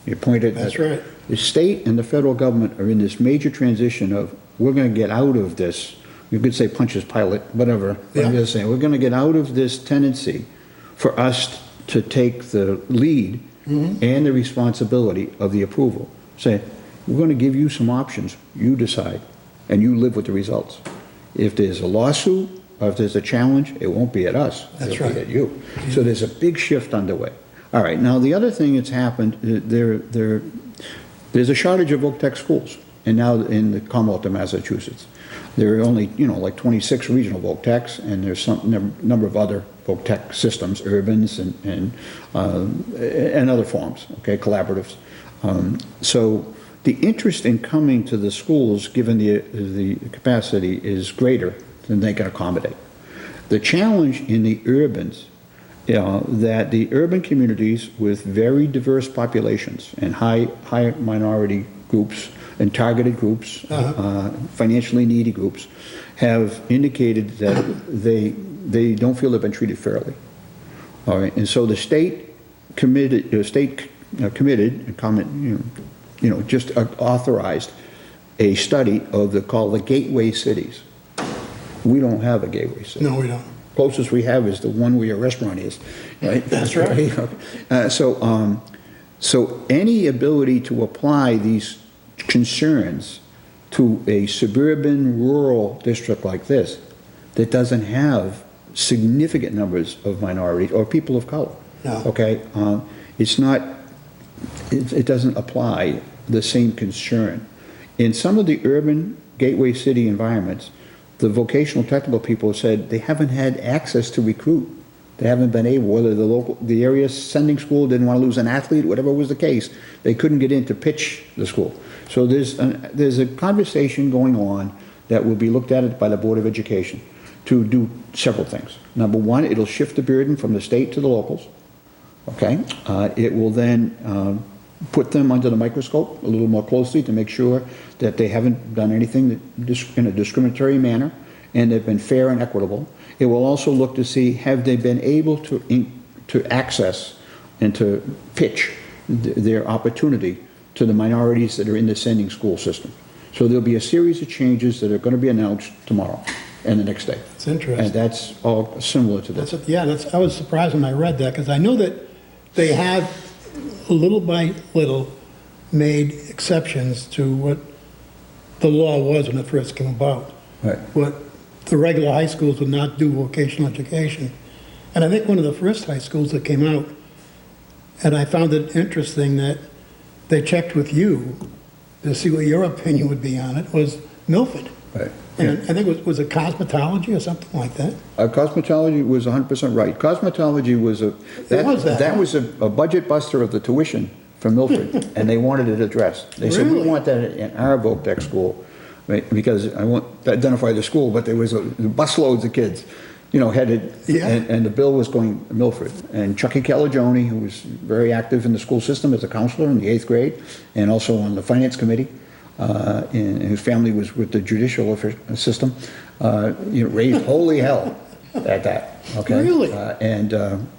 You pointed. That's right. The state and the federal government are in this major transition of, we're going to get out of this, you could say Pontius Pilate, whatever. Yeah. I'm just saying, we're going to get out of this tendency for us to take the lead and the responsibility of the approval. Say, we're going to give you some options, you decide, and you live with the results. If there's a lawsuit, or if there's a challenge, it won't be at us. That's It'll be right. at you. So there's a big shift underway. All right, now the other thing that's happened, there's a shortage of voc tech schools, and now in the Commonwealth of Massachusetts. There are only, like 26 regional voc techs, and there's some number of other voc tech systems, urbans and other forms, okay, collaboratives. So the interest in coming to the schools, given the capacity, is greater than they can accommodate. The challenge in the urbans, that the urban communities with very diverse populations and high minority groups and targeted groups, financially needy groups, have indicated that they don't feel they've been treated fairly. All right, and so the state committed, and comment, just authorized a study of called the gateway cities. We don't have a gateway city. No, we don't. Closest we have is the one where your restaurant is, right? That's right. So any ability to apply these concerns to a suburban rural district like this that doesn't have significant numbers of minorities or people of color, No. okay, it doesn't apply the same concern. In some of the urban gateway city environments, the vocational technical people said they haven't had access to recruit. They haven't been able, whether the area sending school didn't want to lose an athlete, whatever was the case, they couldn't get in to pitch the school. So there's a conversation going on that will be looked at by the Board of Education to do several things. Number one, it'll shift the burden from the state to the locals, okay? It will then put them under the microscope a little more closely to make sure that they haven't done anything in a discriminatory manner and they've been fair and equitable. It will also look to see, have they been able to access and to pitch their opportunity to the minorities that are in the sending school system. So there'll be a series of changes that are going to be announced tomorrow and the next day. It's interesting. And that's all similar to this. I was surprised when I read that, because I know that they have, little by little, made exceptions to what the law was when it first came about. Right. What the regular high schools would not do vocational education. And I think one of the first high schools that came out, and I found it interesting that they checked with you to see what your opinion would be on it, was Milford. Right. And I think was it cosmetology or something like that? Cosmetology was 100% right. Cosmetology was that was a budget buster of the tuition from Milford, and they wanted it addressed. They said, we Really? want that in our voc tech school. right? Because I won't identify the school, but there was busloads of kids, headed, Yeah. and the bill was going to Milford. And Chucky Calagione, who was very active in the school system as a counselor in the 8th grade, and also on the finance committee, and his family was with the judicial system, raised holy hell at that, okay? Really? And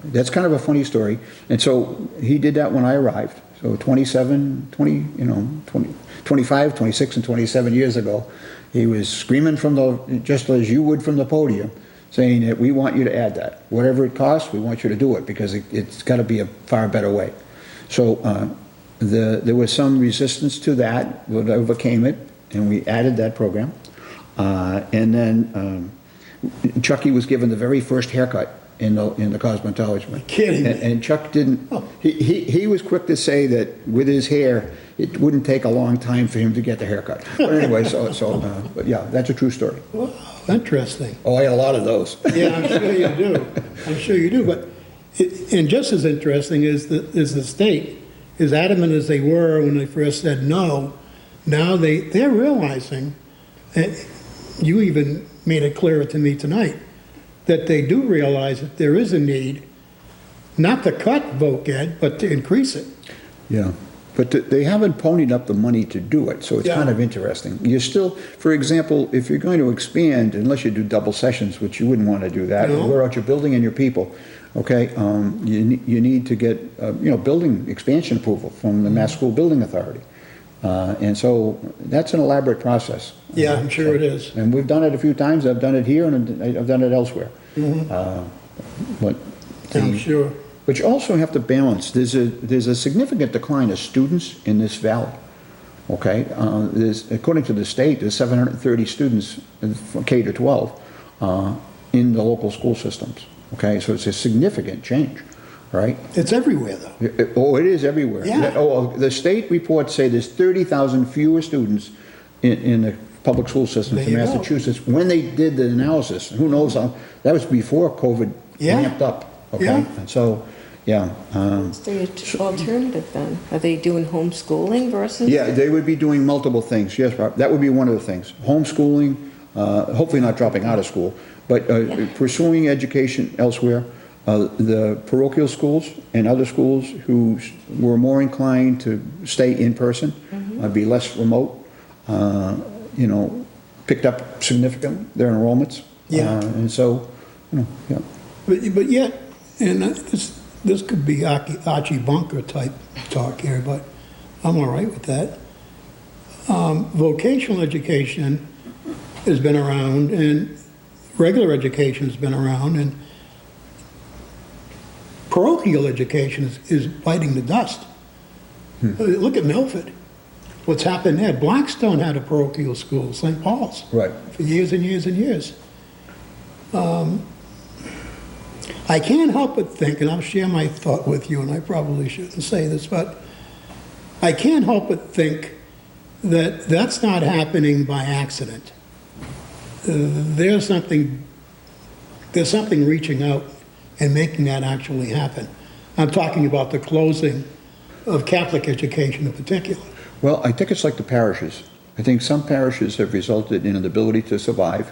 that's kind of a funny story. And so he did that when I arrived. So 25, 26, and 27 years ago, he was screaming just as you would from the podium, saying that we want you to add that. Whatever it costs, we want you to do it because it's got to be a far better way. So there was some resistance to that, but I overcame it, and we added that program. And then Chucky was given the very first haircut in the cosmetology. Kidding me. And Chuck didn't, he was quick to say that with his hair, it wouldn't take a long time for him to get the haircut. But anyway, but yeah, that's a true story. Wow, interesting. Oh, I had a lot of those. Yeah, I'm sure you do. I'm sure you do. But and just as interesting is the state, as adamant as they were when they first said no, now they're realizing, you even made it clearer to me tonight, that they do realize that there is a need, not to cut voc ed, but to increase it. Yeah, but they haven't ponied up the money to do it, so it's Yeah. kind of interesting. You're still, for example, if you're going to expand, unless you do double sessions, which you wouldn't want to do that, No. wear out your building and your people, okay? You need to get, building expansion approval from the Mass School Building Authority. And so that's an elaborate process. Yeah, I'm sure it is. And we've done it a few times. I've done it here and I've done it elsewhere. But I'm sure. But you also have to balance. There's a significant decline of students in this valley. Okay, according to the state, there's 730 students from K to 12 in the local school systems. Okay, so it's a significant change, right? It's everywhere, though. It is everywhere. Yeah. The state reports say there's 30,000 fewer students in the public school systems There in you go. Massachusetts when they did the analysis. Who knows? That was before COVID Yeah. ramped up. Okay, Yeah. and so, yeah. What's the alternative then? Are they doing homeschooling versus? Yeah, they would be doing multiple things. Yes, Rob, that would be one of the things. Homeschooling, hopefully not dropping out of school, but pursuing education elsewhere. The parochial schools and other schools who were more inclined to stay in person, be less remote, picked up significantly their enrollments. Yeah. And so, yeah. But yet, and this could be Archie Bunker type talk here, but I'm all right with that. Vocational education has been around, and regular education has been around, and parochial education is biting the dust. Look at Milford. What's happened there? Blackstone had a parochial school, St. Paul's. Right. For years and years and years. I can't help but think, and I'll share my thought with you, and I probably shouldn't say this, but I can't help but think that that's not happening by accident. There's something reaching out and making that actually happen. I'm talking about the closing of Catholic education in particular. Well, I think it's like the parishes. I think some parishes have resulted in an ability to survive,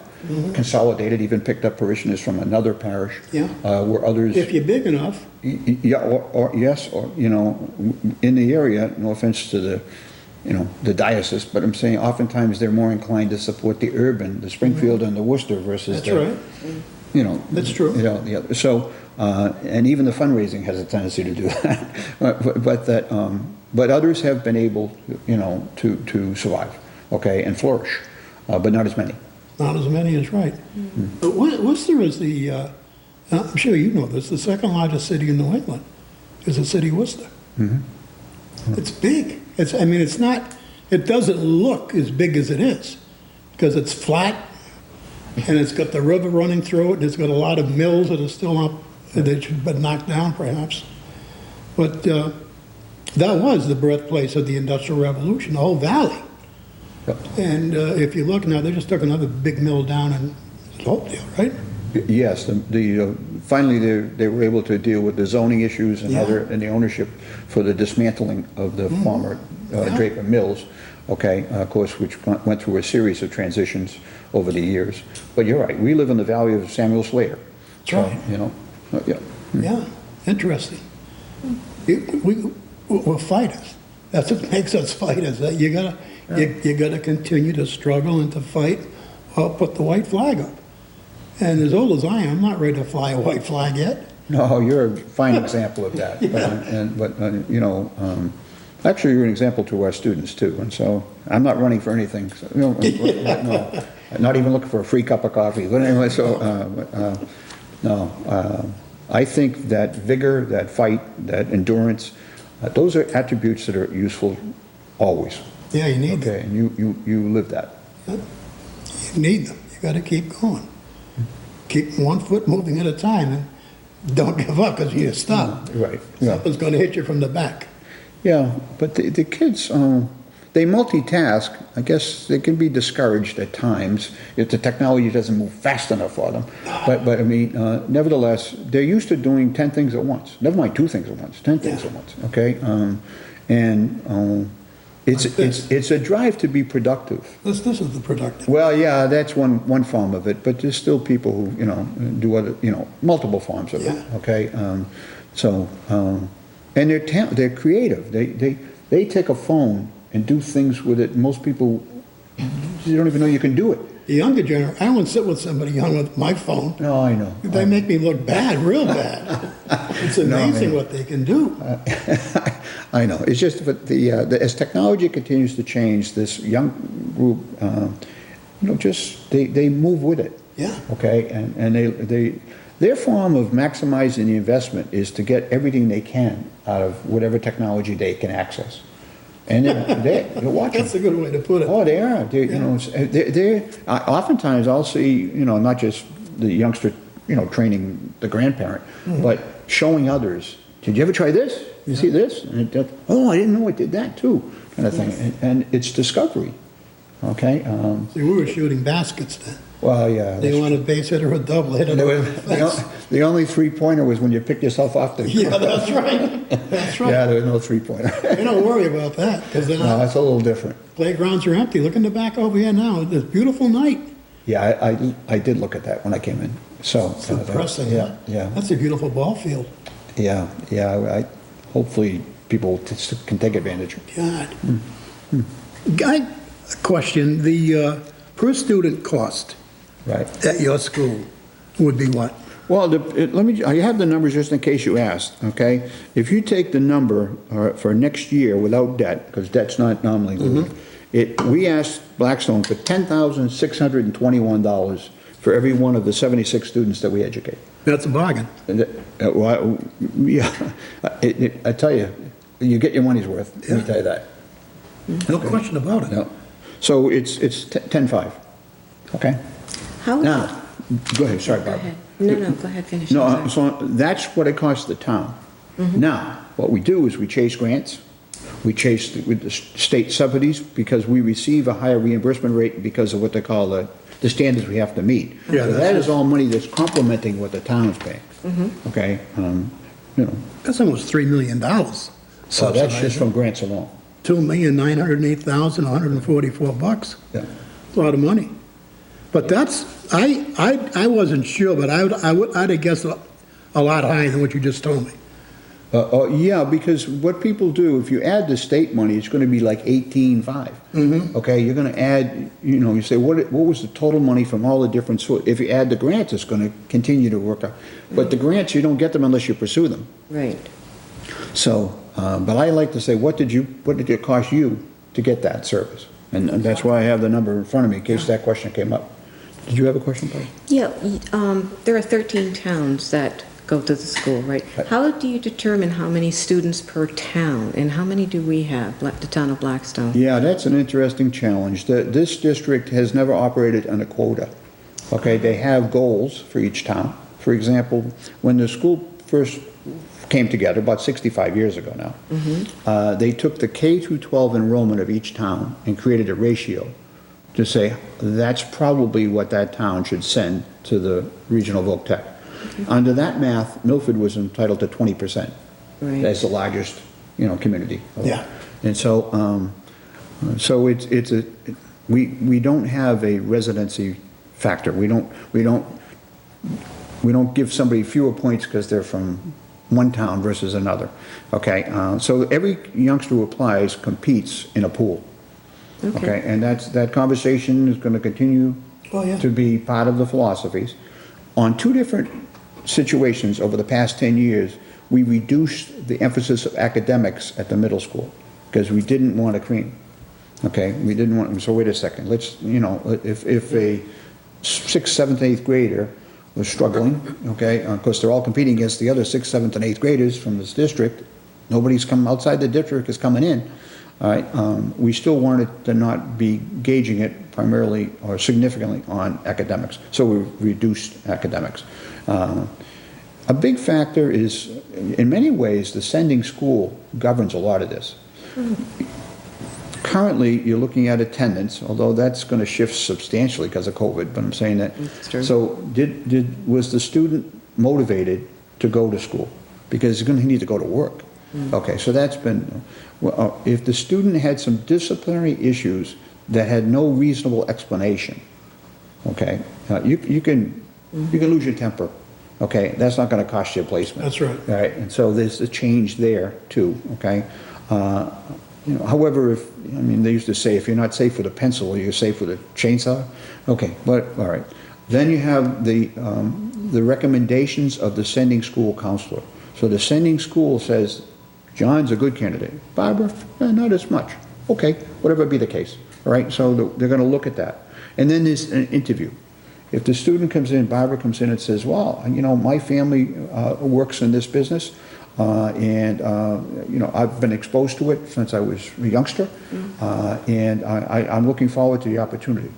consolidated, even picked up parishioners from another parish. Yeah. Where others. If you're big enough. Yeah, or in the area, no offense to the diocese, but I'm saying oftentimes they're more inclined to support the urban, the Springfield and the Worcester versus That's right. That's true. The other. So, and even the fundraising has a tendency to do that. But others have been able, to survive, okay, and flourish, but not as many. Not as many is right. But Worcester is I'm sure you know this, the second largest city in New England is the city of Worcester. It's big. It doesn't look as big as it is because it's flat and it's got the river running through it and it's got a lot of mills that are still up, that should have been knocked down perhaps. But that was the birthplace of the Industrial Revolution, the whole valley. Yep. And if you look now, they just took another big mill down in Hopedale, right? Yes, finally they were able to deal with the zoning issues and Yeah. and the ownership for the dismantling of the former Draper Mills, okay, of course, which went through a series of transitions over the years. But you're right, we live in the valley of Samuel Slater. That's right. You know, yeah. Yeah, interesting. We're fighters. That's what makes us fighters. You gotta continue to struggle and to fight or put the white flag up. And as old as I am, I'm not ready to fly a white flag yet. No, you're a fine example of that. But you know, actually, you're an example to our students too. And so, I'm not running for anything. So, you know, no, not even looking for a free cup of coffee. But anyway, so I think that vigor, that fight, that endurance, those are attributes that are useful always. Yeah, you need them. Okay, and you live that. You need them. You gotta keep going. Keep one foot moving at a time and don't give up because you stop. Right. Yeah. Something's gonna hit you from the back. Yeah, but the kids, they multitask. I guess they can be discouraged at times if the technology doesn't move fast enough for them. But I mean, nevertheless, they're used to doing 10 things at once. Never mind 2 things at once, 10 things at once. Okay, it's a drive to be productive. This is the productive. Well, yeah, that's one form of it, but there's still people who, you know, do other, you know, multiple forms of it, Yeah. okay? And they're creative. They take a phone and do things with it. Most people, you don't even know you can do it. The younger generation, I won't sit with somebody young with my phone. No, I know. They make me look bad, real bad. It's amazing what they can do. I know. It's just that as technology continues to change, this young group, you know, just they move with it. Yeah. Okay, and their form of maximizing the investment is to get everything they can out of whatever technology they can access, and they're watching. That's a good way to put it. Oh, they are. You know, oftentimes I'll see, you know, not just the youngster, you know, training the grandparent, but showing others. Did you ever try this? You see this? And oh, I didn't know it did that too, kind of thing. And it's discovery. Okay. See, we were shooting baskets then. Well, yeah. They wanted base hit or a double hit. The only 3-pointer was when you picked yourself off the. Yeah, that's right. That's right. Yeah, there was no 3-pointer. They don't worry about that because then No, that's a little different. playgrounds are empty. Look in the back over here now. It's a beautiful night. Yeah, I did look at that when I came in. So. It's impressive. Yeah, yeah. That's a beautiful ball field. Yeah, yeah. Hopefully people can take advantage. God. Guy, question. The per student cost Right. at your school would be what? Well, I have the numbers just in case you asked, okay? If you take the number for next year without debt, because debt's not nominally included, we asked Blackstone for $10,621 for every one of the 76 students that we educate. That's a bargain. Well, yeah, I tell you, you get your money's worth, let me tell you that. No question about it. No. So it's 10.5, okay? How? Now, go ahead, sorry, Go Barbara. ahead. No, go ahead, finish. No, I'm sorry. so that's what it costs the town. Now, what we do is we chase grants, we chase with the state subsidies because we receive a higher reimbursement rate because of what they call the standards we have to meet. Yeah, So that is all money that's complementing what the town's paying. Okay, you know, That's almost $3 million. so that's just from grants alone. $2,908,144. Yeah. It's a lot of money. But that's, I wasn't sure, but I'd have guessed a lot higher than what you just told me. Yeah, because what people do, if you add the state money, it's going to be like 18.5. Okay, you're going to add, you know, you say, what was the total money from all the different sources? If you add the grants, it's going to continue to work out. But the grants, you don't get them unless you pursue them. Right. So, but I like to say, what did it cost you to get that service? And that's why I have the number in front of me in case that question came up. Did you have a question, Patty? Yeah, there are 13 towns that go to the school, right? How do you determine how many students per town, and how many do we have, the town of Blackstone? Yeah, that's an interesting challenge. This district has never operated on a quota. Okay, they have goals for each town. For example, when the school first came together, about 65 years ago now, they took the K through 12 enrollment of each town and created a ratio to say that's probably what that town should send to the regional voc tech. Under that math, Milford was entitled to 20%. Right. As the largest, you know, community. Yeah. And so we don't have a residency factor. We don't give somebody fewer points because they're from one town versus another, okay? So every youngster who applies competes in a pool, okay? And that conversation is going to continue Oh, yeah. to be part of the philosophies. On two different situations over the past 10 years, we reduced the emphasis of academics at the middle school because we didn't want to cream, okay? We didn't want, so wait a second, let's, you know, if a 6th, 7th, 8th grader was struggling, okay, of course, they're all competing against the other 6th, 7th, and 8th graders from this district. Nobody's come outside the district is coming in, all right? We still wanted to not be gauging it primarily or significantly on academics, so we reduced academics. A big factor is, in many ways, the sending school governs a lot of this. Currently, you're looking at attendance, although that's going to shift substantially because of COVID, but I'm saying that. That's true. So was the student motivated to go to school? Because he's going to need to go to work. Okay, so that's been, well, if the student had some disciplinary issues that had no reasonable explanation, okay, you can lose your temper. Okay, that's not going to cost you a placement. That's right. All right, and so there's a change there too, okay? You know, however, I mean, they used to say, if you're not safe with a pencil, you're safe with a chainsaw. Okay, but, all right. Then you have the recommendations of the sending school counselor. So the sending school says, John's a good candidate. Barbara, not as much. Okay, whatever be the case, all right? So they're going to look at that. And then there's an interview. If the student comes in, Barbara comes in and says, well, you know, my family works in this business, and you know, I've been exposed to it since I was a youngster, and I'm looking forward to the opportunity.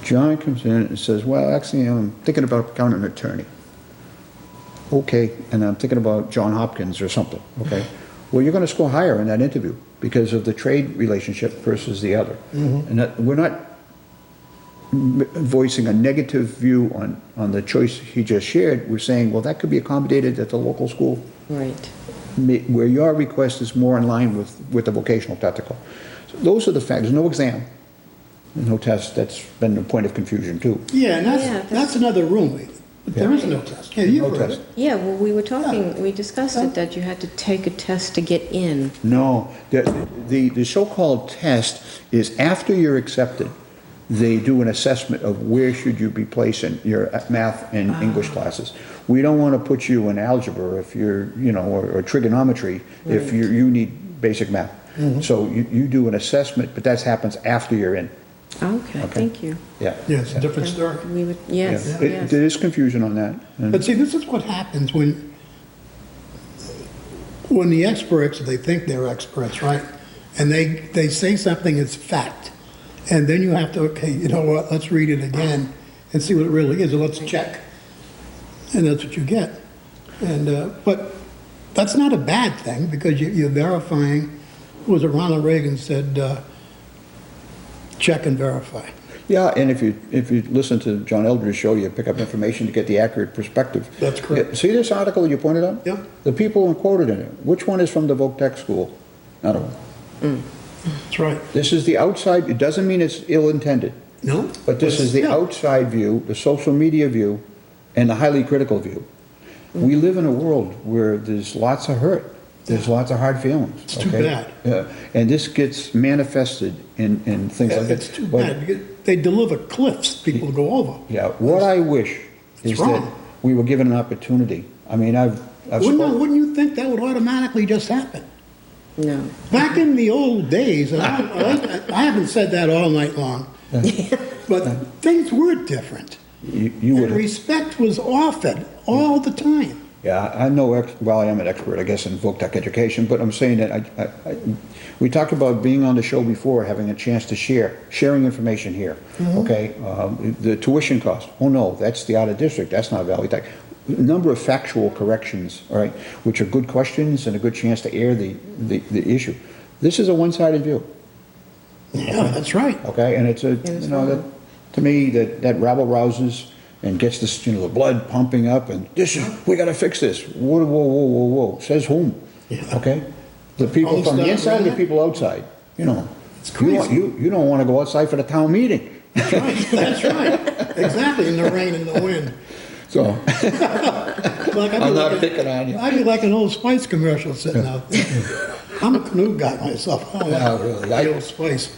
John comes in and says, well, actually, I'm thinking about becoming an attorney. Okay, and I'm thinking about John Hopkins or something, okay? Well, you're going to score higher in that interview because of the trade relationship versus the other. And that, we're not voicing a negative view on the choice he just shared. We're saying, well, that could be accommodated at the local school. Right. Where your request is more in line with the vocational technical. So those are the factors. No exam, no test. That's been a point of confusion too. Yeah, and Yeah, that's another room. But there is no test. Yeah, you've No heard test. it. Yeah, well, we were talking, we discussed it, that you had to take a test to get in. No, the so-called test is after you're accepted, they do an assessment of where should you be placing your math and English classes. We don't want to put you in algebra if you're, you know, or trigonometry if you need basic math. So you do an assessment, but that happens after you're in. Okay, thank you. Yeah. Yeah, it's a different story. We would, Yeah. yes, There yes. is confusion on that. But see, this is what happens when the experts, they think they're experts, right? And they say something is fact. And then you have to, okay, you know what, let's read it again and see what it really is, and let's check. And that's what you get. And, but that's not a bad thing, because you're verifying, was it Ronald Reagan said, check and verify. Yeah, and if you listen to John Eldridge's show, you pick up information to get the accurate perspective. That's correct. Yeah, see this article you pointed out? Yeah. The people quoted in it. Which one is from the Voc Tech school? Not a one. That's right. This is the outside, it doesn't mean it's ill-intended, No? but this is the Yeah. outside view, the social media view, and the highly critical view. We live in a world where there's lots of hurt, there's lots of hard feelings. It's too okay? bad. Yeah, and this gets manifested in things like that. It's too But- bad, because they deliver cliffs people to go over. Yeah, what I wish is It's that wrong. we were given an opportunity. I mean, I've Wouldn't you think that would automatically just happen? No. Back in the old days, and I haven't said that all night long, but things were different. you And would, respect was offered all the time. yeah, I know, well, I am an expert, I guess, in Voc Tech education, but I'm saying that we talked about being on the show before, having a chance to sharing information here, okay? The tuition cost, oh no, that's the out of district, that's not Valley Tech. Number of factual corrections, all right, which are good questions and a good chance to air the issue. This is a one-sided view, Yeah, that's right. okay? And it's is you know, wrong. to me, that rabble rouses and gets this, you know, the blood pumping up, and we gotta fix this. Whoa, whoa, whoa, whoa, whoa, says whom? Yeah. Okay? The people from the inside or the people outside, you know. It's crazy. You don't want to go outside for the town meeting. That's right, that's right. Exactly, in the rain and the wind. So, Like, I'm not picking on you. I'd be like an Old Spice commercial sitting out there. I'm a canoe guy myself. I don't Yeah, like really. the Old Spice.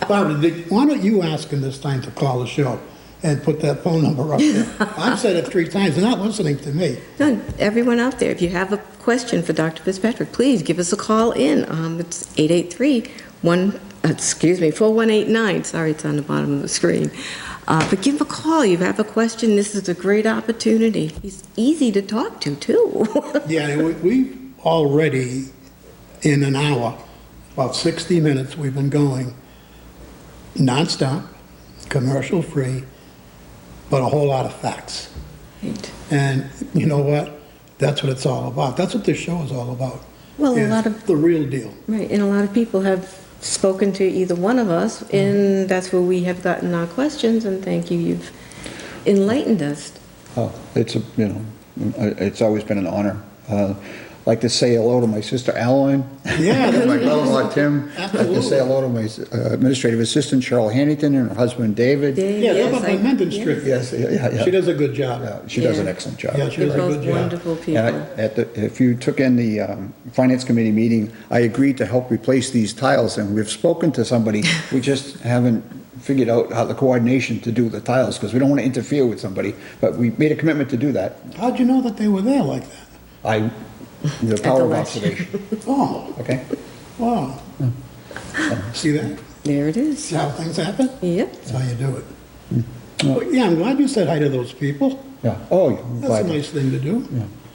Barbara, why don't you ask him this time to call the show and put that phone number up there? I've said it 3 times, they're not listening to me. No, everyone out there, if you have a question for Dr. Fitzpatrick, please give us a call in. It's 4189. Sorry, it's on the bottom of the screen. But give him a call. You have a question, this is a great opportunity. He's easy to talk to, too. Yeah, we've already, in an hour, about 60 minutes, we've been going nonstop, commercial-free, but a whole lot of facts. Right. And you know what? That's what it's all about. That's what this show is all about. Well, a is lot of- the real deal. Right, and a lot of people have spoken to either one of us, and that's where we have gotten our questions, and thank you, you've enlightened us. it's it's always been an honor. Like to say hello to my sister Adeline. Yeah, And my brother-in-law Tim. Like to Absolutely. say hello to my administrative assistant Cheryl Hannington and her husband David. Dave, Yeah, they're yes, up on Mendon Street. Yes, yeah. She does a good job. Yeah, she does an Yeah. excellent job. Yeah, she They're does a both good job. wonderful And people. if you took in the Finance Committee meeting, I agreed to help replace these tiles, and we've spoken to somebody. We just haven't figured out how the coordination to do the tiles, because we don't want to interfere with somebody, but we made a commitment to do that. How'd you know that they were there like that? The power of last- observation, Oh, okay? wow. See that? There it See is. how things happen? Yep. That's how you do it. Well, yeah, I'm glad you said hi to those people. Yeah, oh, That's a glad. nice thing to do.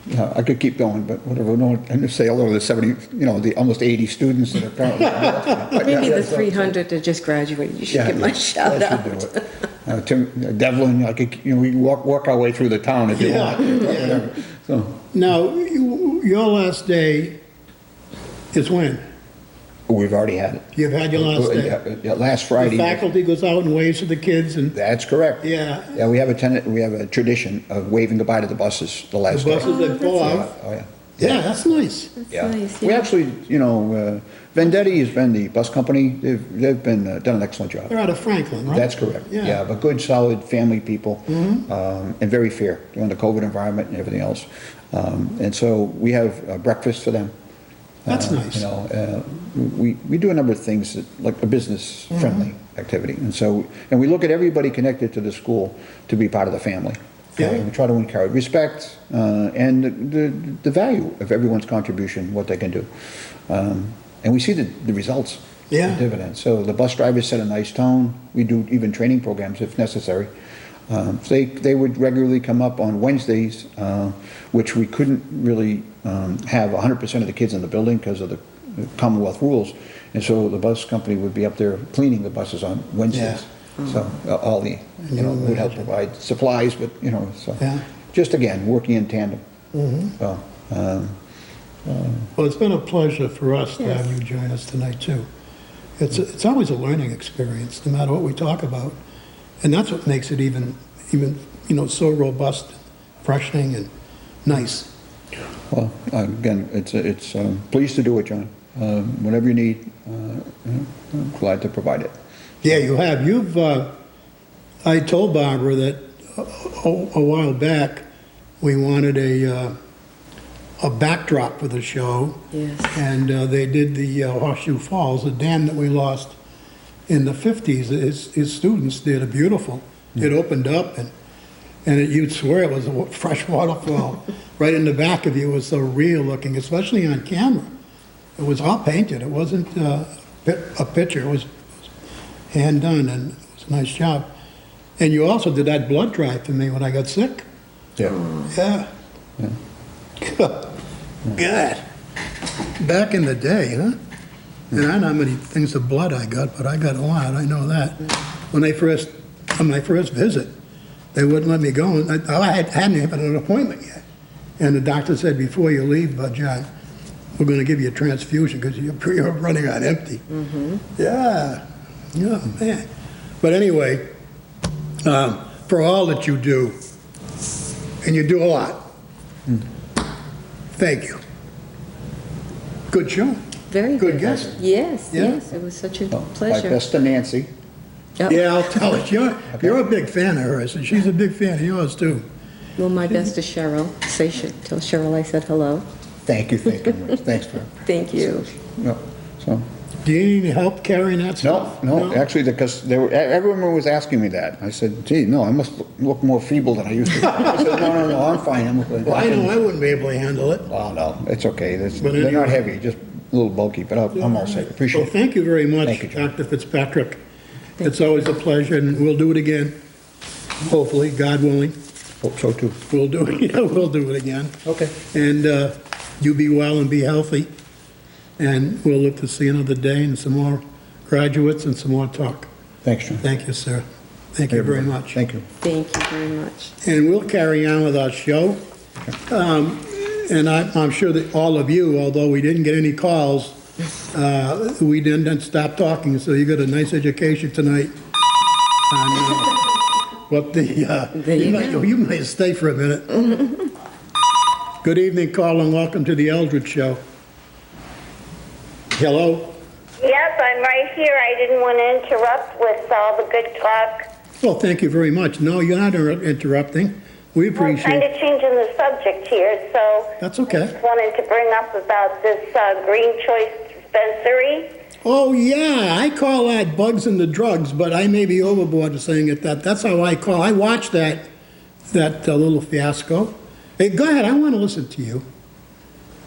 Yeah, I could keep going, but whatever, no, and just say hello to the 70, the almost 80 students that are currently. Maybe the 300 that just graduated, you should give my shout out. Tim, Devlin, we can walk our way through the town if you Yeah, want. yeah. Whatever. So, Now, your last day is when? we've already had it. You've had your last day. Yeah, last The Friday. faculty goes out and waves to the kids and, That's correct. yeah, Yeah, we have a tradition of waving goodbye to the buses the the last day. buses that pull Yeah, out. oh, yeah. Yeah, that's nice. Yeah. Nice, We yeah. actually, Vendetti has been the bus company. They've been, done an excellent job. They're out of Franklin, right? That's correct. Yeah. Yeah, but good, solid family people, and very fair during the COVID environment and everything else. And so we have breakfast for them. That's nice. We do a number of things that, like a business-friendly activity. And so, and we look at everybody connected to the school to be part of the family. Yeah. We try to encourage respect and the value of everyone's contribution, what they can do. And we see the results, Yeah. the dividends. So the bus drivers set a nice tone. We do even training programs if necessary. They would regularly come up on Wednesdays, which we couldn't really have 100% of the kids in the building because of the Commonwealth rules. And so the bus company would be up there cleaning the buses on Wednesdays. So all the, would help provide supplies, but, so. Yeah. Just again, working in tandem. So, Well, it's been a pleasure for us to Yes. have you join us tonight, too. It's always a learning experience, no matter what we talk about. And that's what makes it even so robust, freshening, and nice. well, again, it's pleased to do it, John. Whatever you need, I'm glad to provide it. Yeah, you have. I told Barbara that a while back, we wanted a backdrop for the show. Yes. And they did the Horseshoe Falls, the dam that we lost in the 50s. His students did a beautiful. It opened up and you'd swear it was a fresh waterfall. Right in the back of you. It was so real looking, especially on camera. It was all painted. It wasn't a picture. It was hand done, and it was a nice job. And you also did that blood drive for me when I got sick. Yeah. Yeah. God. Back in the day, huh? And I don't know how many things of blood I got, but I got a lot, I know that. On my first visit, they wouldn't let me go. And I hadn't even an appointment yet. And the doctor said, before you leave, John, we're going to give you a transfusion because you're running on empty. Yeah. Yeah, man. But anyway, for all that you do, and you do a lot, thank you. Good show. Very Good good. guest. Yes, Yeah. yes, it was such a My pleasure. best to Nancy. Yep. Yeah, I'll tell her. You're a big fan of hers, and she's a big fan of yours, too. Well, my best to Cheryl. Tell Cheryl I said hello. Thank you, Rich. Thanks for, Thank you. no, so, Do you need any help carrying that stuff? no, actually, because everyone was asking me that. I said, gee, no, I must look more feeble than I used to. I said, no, I'm fine. Well, I know I wouldn't be able to handle it. Oh, no, it's okay. But They're not anyway. heavy, just a little bulky, but I'm all set. Appreciate Well, it. thank you very much, Thank you, John. Dr. Fitzpatrick. It's always a pleasure, and we'll do it again. Hopefully, God willing, Hope so, too. we'll do it again. Okay. And you be well and be healthy. And we'll look to see another day and some more graduates and some more talk. Thanks, John. Thank you, sir. Thank you very much. Thank you. Thank you very much. And we'll carry on with our show. And I'm sure that all of you, although we didn't get any calls, we didn't stop talking, so you got a nice education tonight on what the, There you go. you might stay for a minute. Good evening, Carl, and welcome to the Eldridge Show. Hello? Yes, I'm right here. I didn't want to interrupt with all the good talk. Well, thank you very much. No, you're not interrupting. We I'm kind appreciate it. of changing the subject here, so That's okay. I just wanted to bring up about this Green Choice dispensary. Oh, yeah, I call that bugs and the drugs, but I may be overboard in saying it that. That's how I call. I watched that little fiasco. Hey, go ahead. I want to listen to you.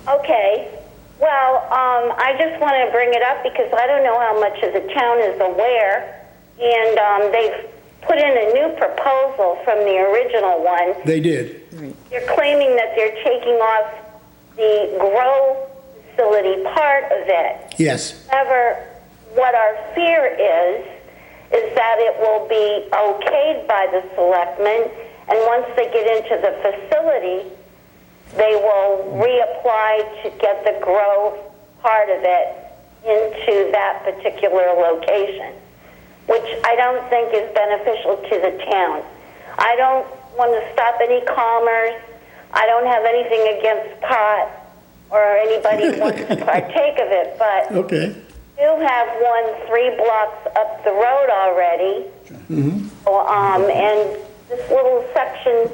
Okay. Well, I just want to bring it up because I don't know how much of the town is aware, and they've put in a new proposal from the original one. They did. They're claiming that they're taking off the grow facility part of it. Yes. However, what our fear is that it will be okayed by the selectmen, and once they get into the facility, they will reapply to get the grow part of it into that particular location, which I don't think is beneficial to the town. I don't want to stop any commerce. I don't have anything against pot or anybody who wants to partake of it, but Okay. we do have one 3 blocks up the road already. And this little section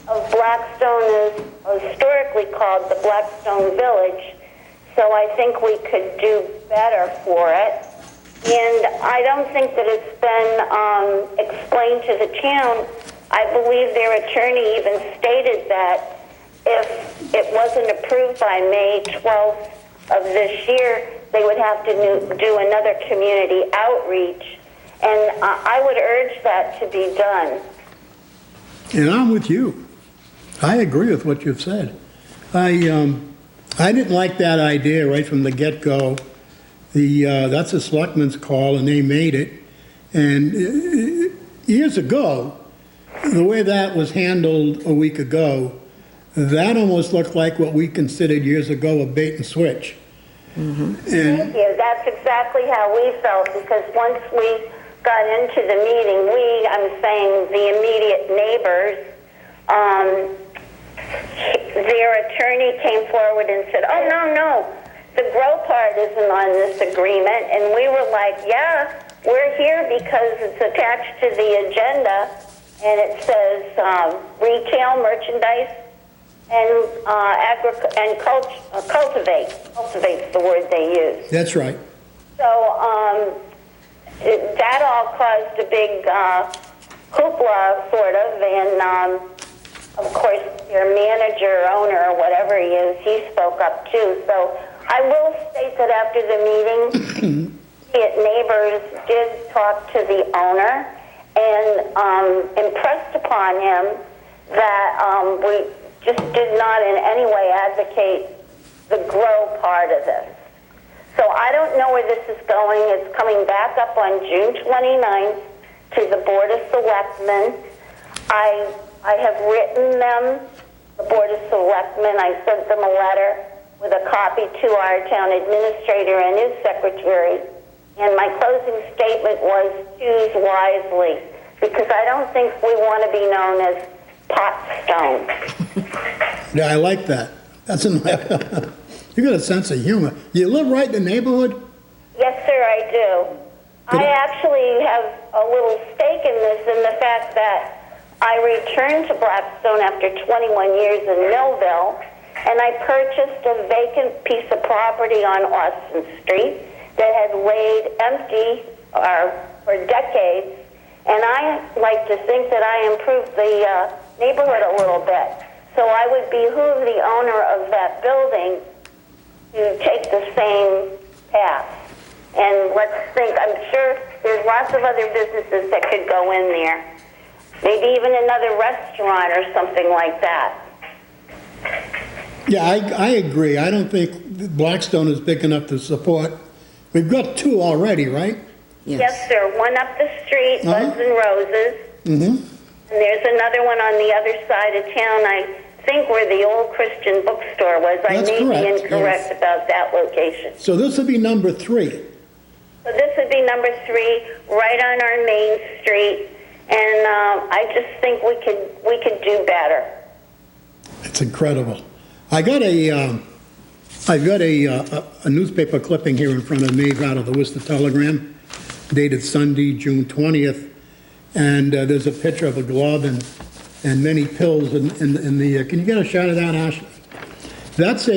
of Blackstone is historically called the Blackstone Village, so I think we could do better for it. And I don't think that it's been explained to the town. I believe their attorney even stated that if it wasn't approved by May 12th of this year, they would have to do another community outreach. And I would urge that to be done. And I'm with you. I agree with what you've said. I didn't like that idea right from the get-go. That's a selectman's call, and they made it. And years ago, the way that was handled a week ago, that almost looked like what we considered years ago a bait and switch. And Thank you. That's exactly how we felt, because once we got into the meeting, I'm saying the immediate neighbors, their attorney came forward and said, oh, no, the grow part isn't on this agreement. And we were like, yeah, we're here because it's attached to the agenda, and it says retail, merchandise, and cultivate's the word they use. that's right. So that all caused a big hoopla, sort of, and of course their manager, owner, or whatever he is, he spoke up too. So I will state that after the meeting, the neighbors did talk to the owner and impressed upon him that we just did not in any way advocate the grow part of this. So I don't know where this is going. It's coming back up on June 29th to the Board of Selectmen. I have written them, the Board of Selectmen. I sent them a letter with a copy to our town administrator and his secretary. And my closing statement was choose wisely, because I don't think we want to be known as pot stone. Yeah, I like that. That's You got a sense of humor. You live right in the neighborhood? Yes, sir, I do. I actually have a little stake in this in the fact that I returned to Blackstone after 21 years in Millville, and I purchased a vacant piece of property on Austin Street that had laid empty for decades, and I like to think that I improved the neighborhood a little bit. So I would behoove the owner of that building to take the same path. And let's think, I'm sure there's lots of other businesses that could go in there. Maybe even another restaurant or something like that. Yeah, I agree. I don't think Blackstone is big enough to support. We've got two already, right? Yes, sir. One up the street, Buds and Roses. Mm-hmm. And there's another one on the other side of town, I think where the old Christian bookstore was. That's I may correct, be incorrect yes. about that location. So this would be number 3. So this would be number 3, right on our main street. And I just think we could do better. It's incredible. I've got a newspaper clipping here in front of me out of the Worcester Telegram, dated Sunday, June 20th, and there's a picture of a glove and many pills in the. Can you get a shot of that, Ashley? That's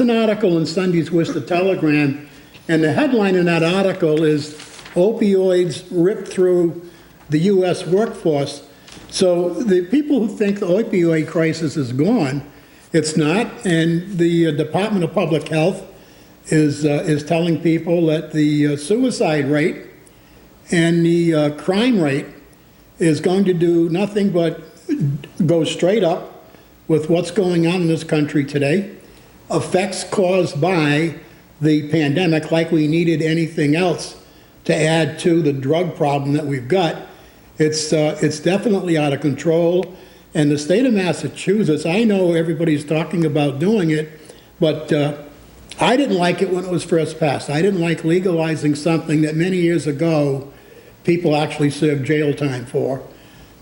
an article in Sunday's Worcester Telegram, and the headline in that article is "Opioids Rip Through the U.S. Workforce." So the people who think the opioid crisis is gone, it's not, and the Department of Public Health is telling people that the suicide rate and the crime rate is going to do nothing but go straight up with what's going on in this country today. Effects caused by the pandemic, like we needed anything else to add to the drug problem that we've got. It's definitely out of control. And the state of Massachusetts, I know everybody's talking about doing it, but I didn't like it when it was first passed. I didn't like legalizing something that many years ago people actually served jail time for,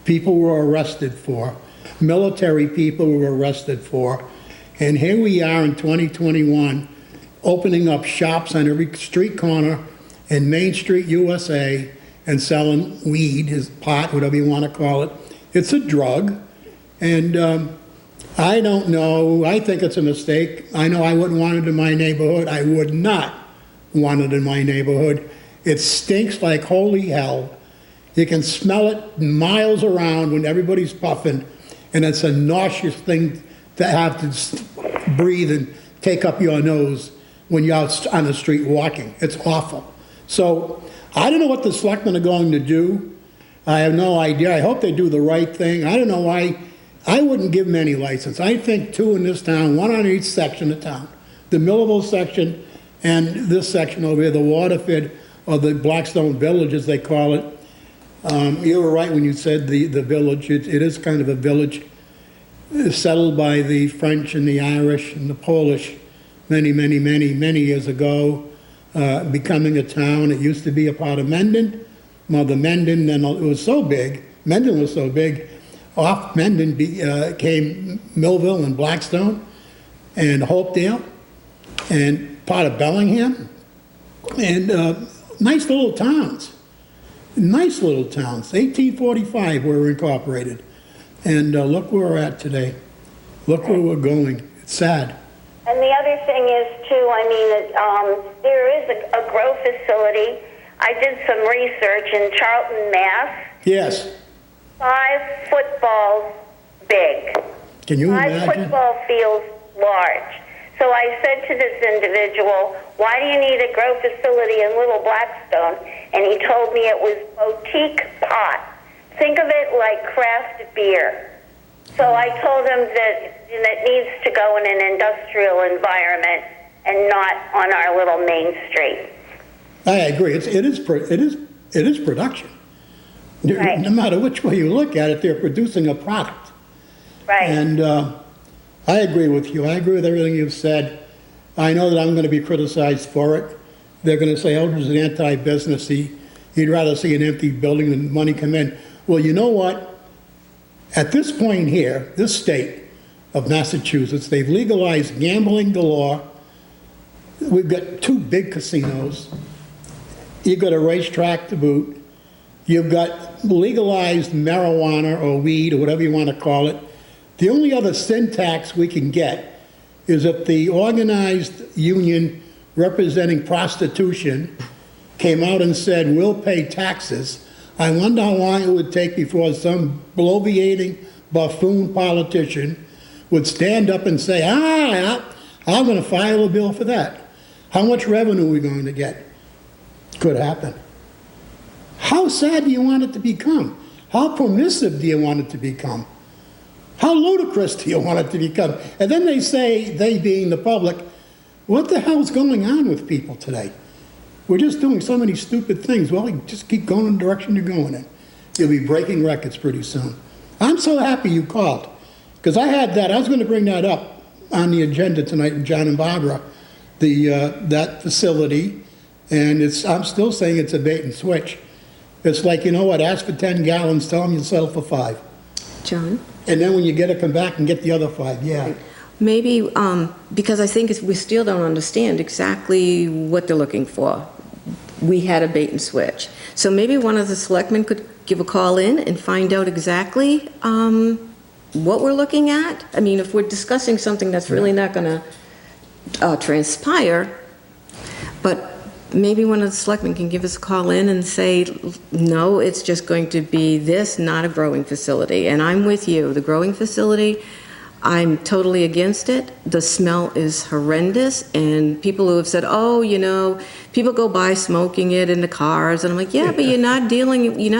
people were arrested for, military people were arrested for. And here we are in 2021, opening up shops on every street corner in Main Street, USA, and selling weed, his pot, whatever you want to call it. It's a drug, and I don't know. I think it's a mistake. I know I wouldn't want it in my neighborhood. I would not want it in my neighborhood. It stinks like holy hell. You can smell it miles around when everybody's puffing, and it's a nauseous thing to have to breathe and take up your nose when you're out on the street walking. It's awful. So I don't know what the selectmen are going to do. I have no idea. I hope they do the right thing. I don't know why. I wouldn't give them any license. I think 2 in this town, 1 on each section of town. The Millville section and this section over here, the Waterford, or the Blackstone Village, as they call it. You were right when you said the village. It is kind of a village settled by the French and the Irish and the Polish many years ago, becoming a town. It used to be a part of Mendon. Well, the Mendon, then it was so big, Mendon was so big, off Mendon came Millville and Blackstone and Hopedale and part of Bellingham, and nice little towns. Nice little towns. 1845 we were incorporated. And look where we're at today. Look where we're going. It's sad. And the other thing is, too, I mean, there is a grow facility. I did some research in Charlton, Mass. Yes. 5 footballs big. Can you 5 imagine? football fields large. So I said to this individual, why do you need a grow facility in Little Blackstone? And he told me it was boutique pot. Think of it like craft beer. So I told him that it needs to go in an industrial environment and not on our little main street. I agree. It is production. Right. No matter which way you look at it, they're producing a product. Right. And I agree with you. I agree with everything you've said. I know that I'm going to be criticized for it. They're going to say Eldridge is an anti-business. He'd rather see an empty building than money come in. Well, you know what? At this point here, this state, of Massachusetts. They've legalized gambling galore. We've got 2 big casinos. You've got a racetrack to boot. You've got legalized marijuana or weed or whatever you want to call it. The only other sin tax we can get is if the organized union representing prostitution came out and said, we'll pay taxes. I wonder how long it would take before some bloviating buffoon politician would stand up and say, I'm going to file a bill for that. How much revenue are we going to get? Could happen. How sad do you want it to become? How permissive do you want it to become? How ludicrous do you want it to become? And then they say, they being the public, what the hell's going on with people today? We're just doing so many stupid things. Well, just keep going in the direction you're going in. You'll be breaking records pretty soon. I'm so happy you called, because I was going to bring that up on the agenda tonight with John and Barbara, that facility, and I'm still saying it's a bait and switch. It's like, you know what, ask for 10 gallons, tell them you'll settle for 5. John? And then when you get it, come back and get the other 5, yeah. Maybe, because I think we still don't understand exactly what they're looking for. We had a bait and switch. So maybe one of the selectmen could give a call in and find out exactly what we're looking at. I mean, if we're discussing something that's really not going to transpire, but maybe one of the selectmen can give us a call in and say, no, it's just going to be this, not a growing facility. And I'm with you. The growing facility, I'm totally against it. The smell is horrendous, and people who have said, oh, you know, people go by smoking it in the cars, and I'm like, yeah, but you're not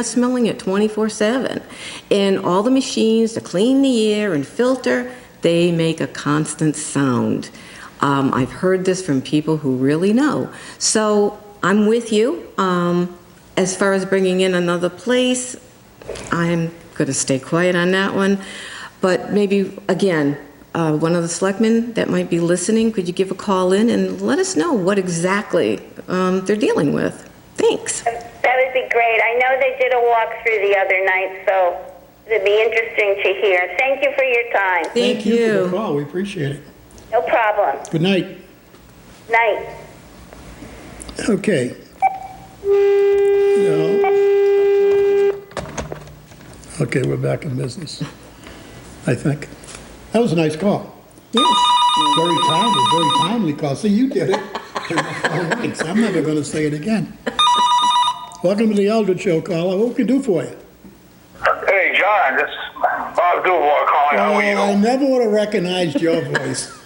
smelling it 24/7. And all the machines to clean the air and filter, they make a constant sound. I've heard this from people who really know. So I'm with you. As far as bringing in another place, I'm going to stay quiet on that one. But maybe, again, one of the selectmen that might be listening, could you give a call in and let us know what exactly they're dealing with? Thanks. That would be great. I know they did a walkthrough the other night, so it'd be interesting to hear. Thank you for your time. Thank you for the call. We appreciate it. No problem. Good night. Night. Okay. No. Okay, we're back in business, I think. That was a nice call. Yes. Very timely call. See, you did it. All right, so I'm never going to say it again. Welcome to the Eldridge Show, caller. What can we do for you? Hey, John, this is Bob Duval calling. How are you? I never would have recognized your voice.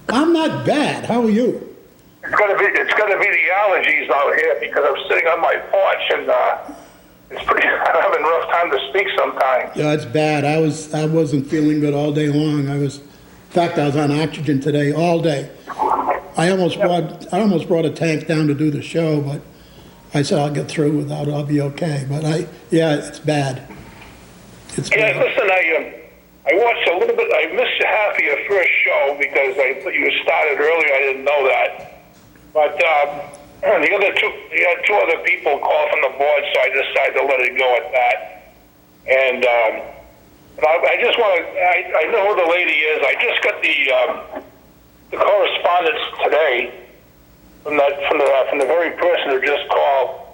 I'm not bad. How are you? It's gonna be the allergies out here because I'm sitting on my porch and I'm having a rough time to speak sometimes. Yeah, it's bad. I wasn't feeling good all day long. In fact, I was on oxygen today all day. I almost brought a tank down to do the show, but I said I'll get through without it. I'll be okay. But it's bad. It's bad. Yeah, listen, I watched a little bit. I missed half of your first show because you started earlier. I didn't know that. But the other two, you had 2 other people call from the board, so I decided to let it go at that. And I just want to. I know who the lady is. I just got the correspondence today from the very person who just called.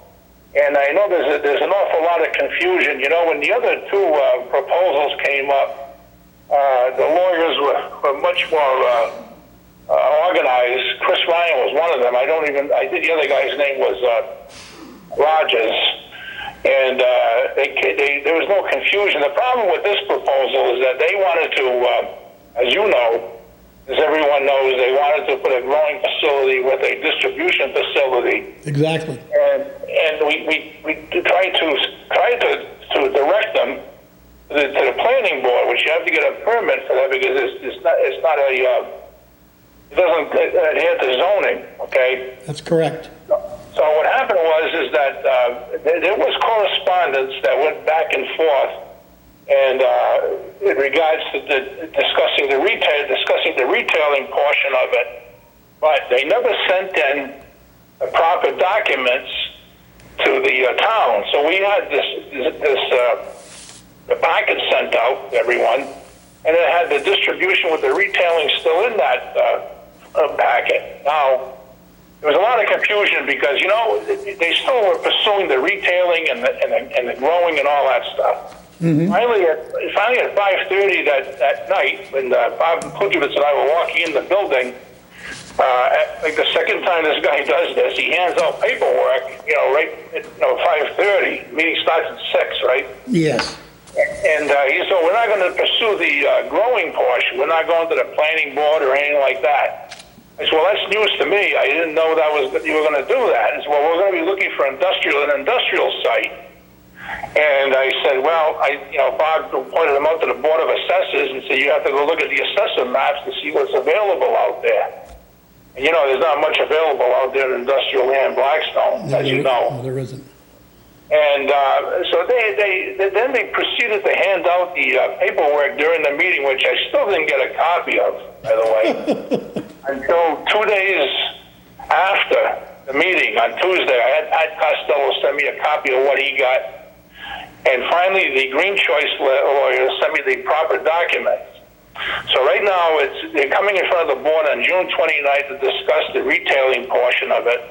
And I know there's an awful lot of confusion. You know, when the other 2 proposals came up, the lawyers were much more organized. Chris Ryan was one of them. I think the other guy's name was Rogers. And there was no confusion. The problem with this proposal is that they wanted to, as you know, as everyone knows, they wanted to put a growing facility with a distribution facility. Exactly. And we tried to direct them to the planning board, which you have to get a permit for that because it doesn't adhere to zoning. Okay. That's correct. So what happened is that there was correspondence that went back and forth, and in regards to discussing the retailing portion of it, but they never sent in the proper documents to the town. So we had this the packet sent out to everyone, and it had the distribution with the retailing still in that packet. Now, there was a lot of confusion because, you know, they still were pursuing the retailing and the growing and all that stuff. Mm-hmm. Finally at 5:30 that night, when Bob Kudrowitz and I were walking in the building, like the second time this guy does this, he hands out paperwork, you know, right at 5:30. Meeting starts at 6, right? Yes. And he said, we're not going to pursue the growing portion. We're not going to the planning board or anything like that. I said, well, that's news to me. I didn't know you were going to do that. He said, well, we're going to be looking for an industrial site. And I said, well, Bob pointed him out to the Board of Assessors and said, you have to go look at the assessor maps to see what's available out there. And, you know, there's not much available out there in industrial land, Blackstone, as you know. No, there isn't. And so then they proceeded to hand out the paperwork during the meeting, which I still didn't get a copy of, by the way, until 2 days after the meeting on Tuesday. I had Pat Costello send me a copy of what he got. And finally, the Green Choice lawyer sent me the proper documents. So right now, they're coming in front of the board on June 29th to discuss the retailing portion of it.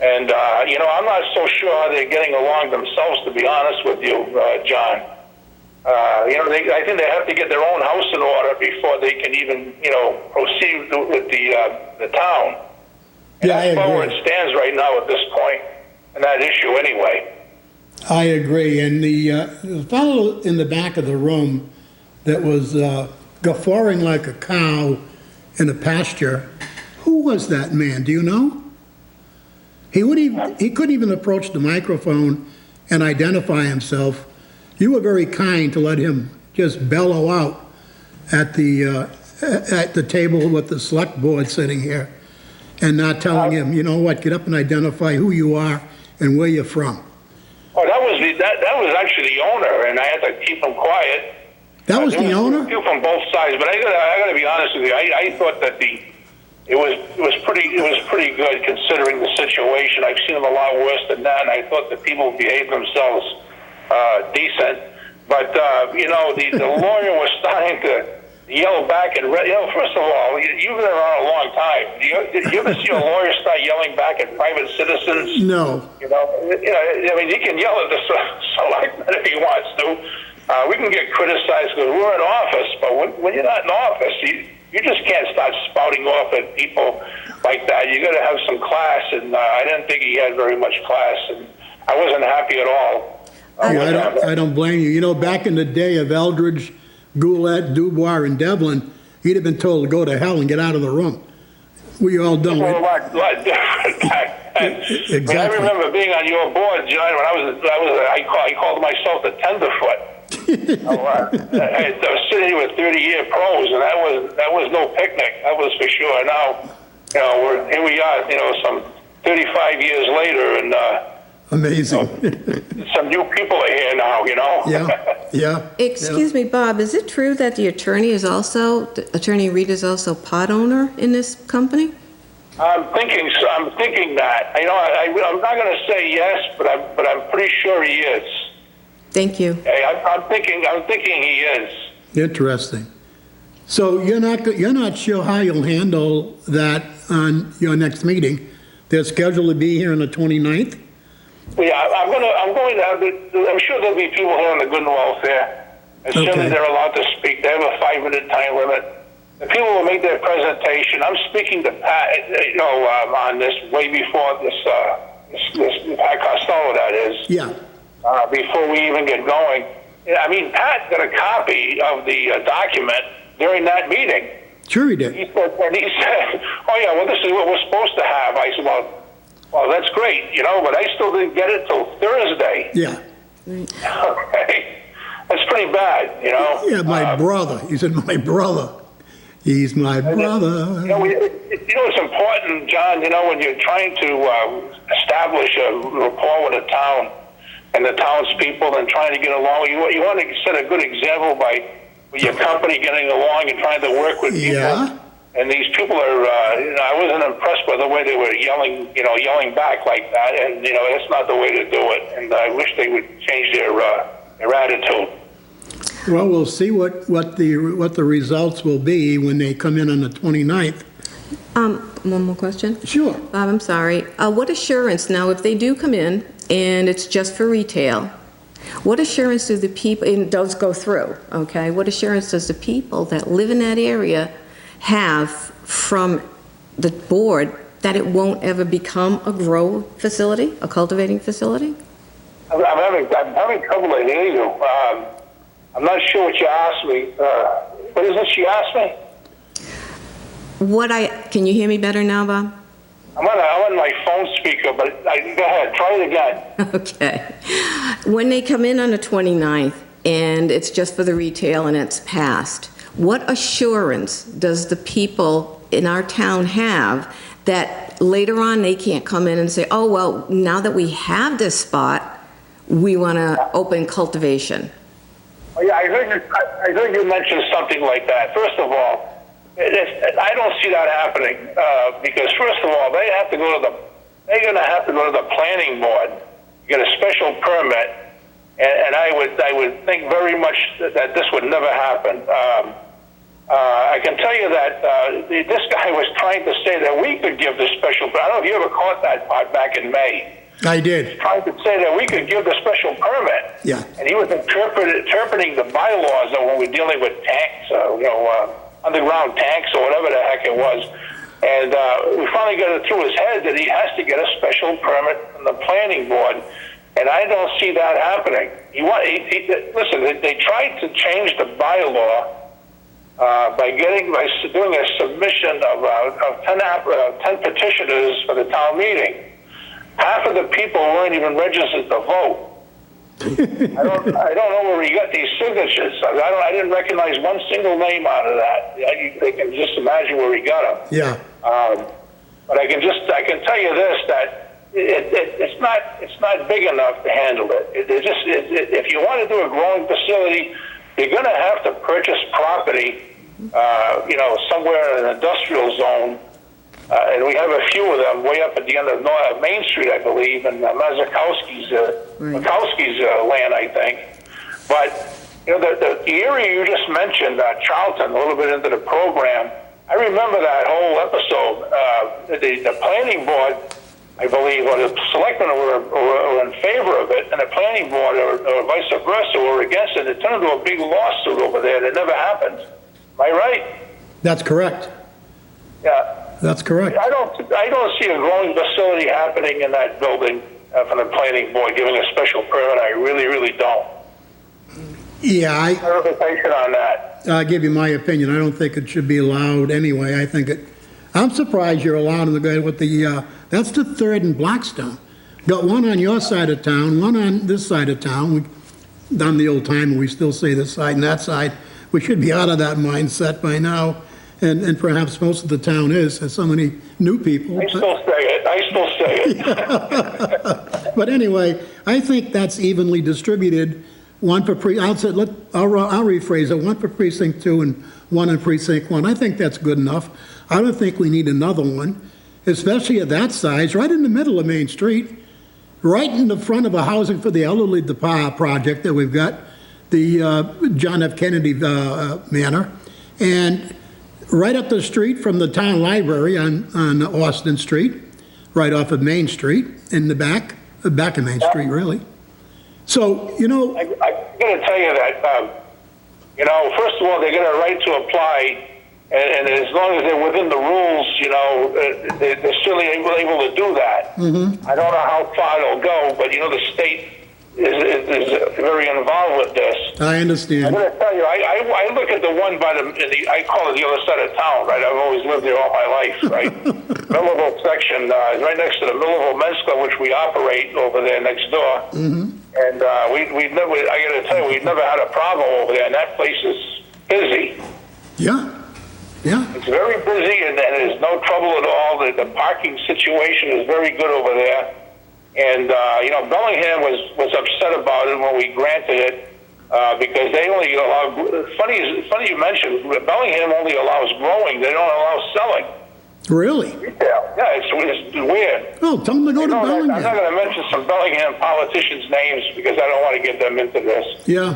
And, I'm not so sure how they're getting along themselves, to be honest with you, John. I think they have to get their own house in order before they can even, proceed with the town. And Yeah, I that's where agree. it stands right now at this point, and that issue anyway. I agree. And the fellow in the back of the room that was guffawing like a cow in a pasture, who was that man? Do you know? He couldn't even approach the microphone and identify himself. You were very kind to let him just bellow out at the table with the select board sitting here and not telling him, you know what, get up and identify who you are and where you're from. Oh, that was actually the owner, and I had to keep him quiet. That was the owner? People from both sides, but I gotta be honest with you. I thought that it was pretty good considering the situation. I've seen them a lot worse than that, and I thought that people behaved themselves decent. But the lawyer was starting to yell back and first of all, you've been around a long time. Did you ever see a lawyer start yelling back at private citizens? No. He can yell at the selectmen if he wants to. We can get criticized because we're in office, but when you're not in office, you just can't start spouting off at people like that. You got to have some class, and I didn't think he had very much class, and I wasn't happy at all. I don't blame you. You know, back in the day of Eldridge, Goulet, Dubois, and Devlin, he'd have been told to go to hell and get out of the room. We all done Well, it. a lot different back then. Exactly. I remember being on your board, John, when I called myself the tenderfoot. I was sitting here with 30-year pros, and that was no picnic. That was for sure. Now, here we are, some 35 years later, and Amazing. some new people are here now. Yeah. Excuse me, Bob, is it true that the attorney Attorney Reed is also pot owner in this company? I'm thinking that. I'm not going to say yes, but I'm pretty sure he is. Thank you. I'm thinking he is. Interesting. So you're not sure how you'll handle that on your next meeting? They're scheduled to be here on the 29th? Yeah, I'm sure there'll be people here on the good and welfare. As soon as they're allowed to speak, they have a 5-minute time limit. The people will make their presentation. I'm speaking to Pat, on this way before this Pat Costello, that is. Yeah. Before we even get going. I mean, Pat got a copy of the document during that meeting. Sure he did. He said, oh yeah, well, this is what we're supposed to have. I said, well, that's great, but I still didn't get it till Thursday. Yeah. Okay. That's pretty bad, Yeah, my brother. He said, my brother. He's my brother. It's important, John, when you're trying to establish a rapport with a town and the townspeople and trying to get along. You want to set a good example with your company getting along and trying to work with people. Yeah. And these people are, I wasn't impressed by the way they were yelling back like that. And, that's not the way to do it. And I wish they would change their attitude. Well, we'll see what the results will be when they come in on the 29th. One more question? Sure. Bob, I'm sorry. What assurance, now, if they do come in and it's just for retail, what assurance do the people, and it does go through, okay? What assurance does the people that live in that area have from the board that it won't ever become a grow facility, a cultivating facility? I'm having trouble to hear you. I'm not sure what you asked me. What is it she asked me? Can you hear me better now, Bob? I'm on my phone speaker, but go ahead, try it again. Okay. When they come in on the 29th and it's just for the retail and it's passed, what assurance does the people in our town have that later on they can't come in and say, oh, well, now that we have this spot, we want to open cultivation? Oh, yeah, I heard you mention something like that. First of all, I don't see that happening because first of all, they're going to have to go to the planning board, get a special permit, and I would think very much that this would never happen. I can tell you that this guy was trying to say that we could give the special. I don't know if you ever caught that part back in May. I did. Trying to say that we could give the special permit. Yeah. And he was interpreting the bylaws when we're dealing with tanks, underground tanks or whatever the heck it was. And we finally got it through his head that he has to get a special permit from the planning board. And I don't see that happening. Listen, they tried to change the bylaw by doing a submission of 10 petitioners for the town meeting. Half of the people weren't even registered to vote. I don't know where he got these signatures. I didn't recognize one single name out of that. I can just imagine where he got them. Yeah. But I can tell you this, that it's not big enough to handle it. If you want to do a growing facility, you're going to have to purchase property, somewhere in an industrial zone. And we have a few of them way up at the end of Main Street, I believe, and Mazakowski's land, I think. But the area you just mentioned, Charlton, a little bit into the program, I remember that whole episode. The planning board, I believe, or the selectmen were in favor of it, and the planning board, or vice versa, were against it. It turned into a big lawsuit over there that never happened. Am I right? That's correct. Yeah. That's correct. I don't see a growing facility happening in that building from the planning board giving a special permit. I really, really don't. Yeah, Clarification on that. I'll give you my opinion. I don't think it should be allowed anyway. I'm surprised you're allowing them to go with that's the third in Blackstone. Got one on your side of town, one on this side of town. We've done the old time and we still say this side and that side. We should be out of that mindset by now. And perhaps most of the town is. There's so many new people. I still say it. But anyway, I think that's evenly distributed. One for I'll rephrase it. One for precinct 2 and one in precinct 1. I think that's good enough. I don't think we need another one, especially at that size, right in the middle of Main Street, right in the front of a housing for the elderly project that we've got, the John F. Kennedy Manor, and right up the street from the town library on Austin Street, right off of Main Street, in the back of Main Street, really. So, I'm going to tell you that, first of all, they get a right to apply, and as long as they're within the rules, they're certainly able to do that. Mm-hmm. I don't know how far it'll go, but, the state is very involved with this. I understand. I'm going to tell you, I look at the one I call it the other side of town, right? I've always lived there all my life, right? Millville section, right next to the Millville Men's Club, which we operate over there next door. Mm-hmm. And I got to tell you, we've never had a problem over there, and that place is busy. Yeah. Yeah. It's very busy, and there's no trouble at all. The parking situation is very good over there. And, Bellingham was upset about it when we granted it because they only allow, funny you mentioned, Bellingham only allows growing. They don't allow selling. Really? Retail. Yeah, it's weird. Oh, tell them to go to Bellingham. I'm not going to mention some Bellingham politicians' names because I don't want to get them into this. Yeah.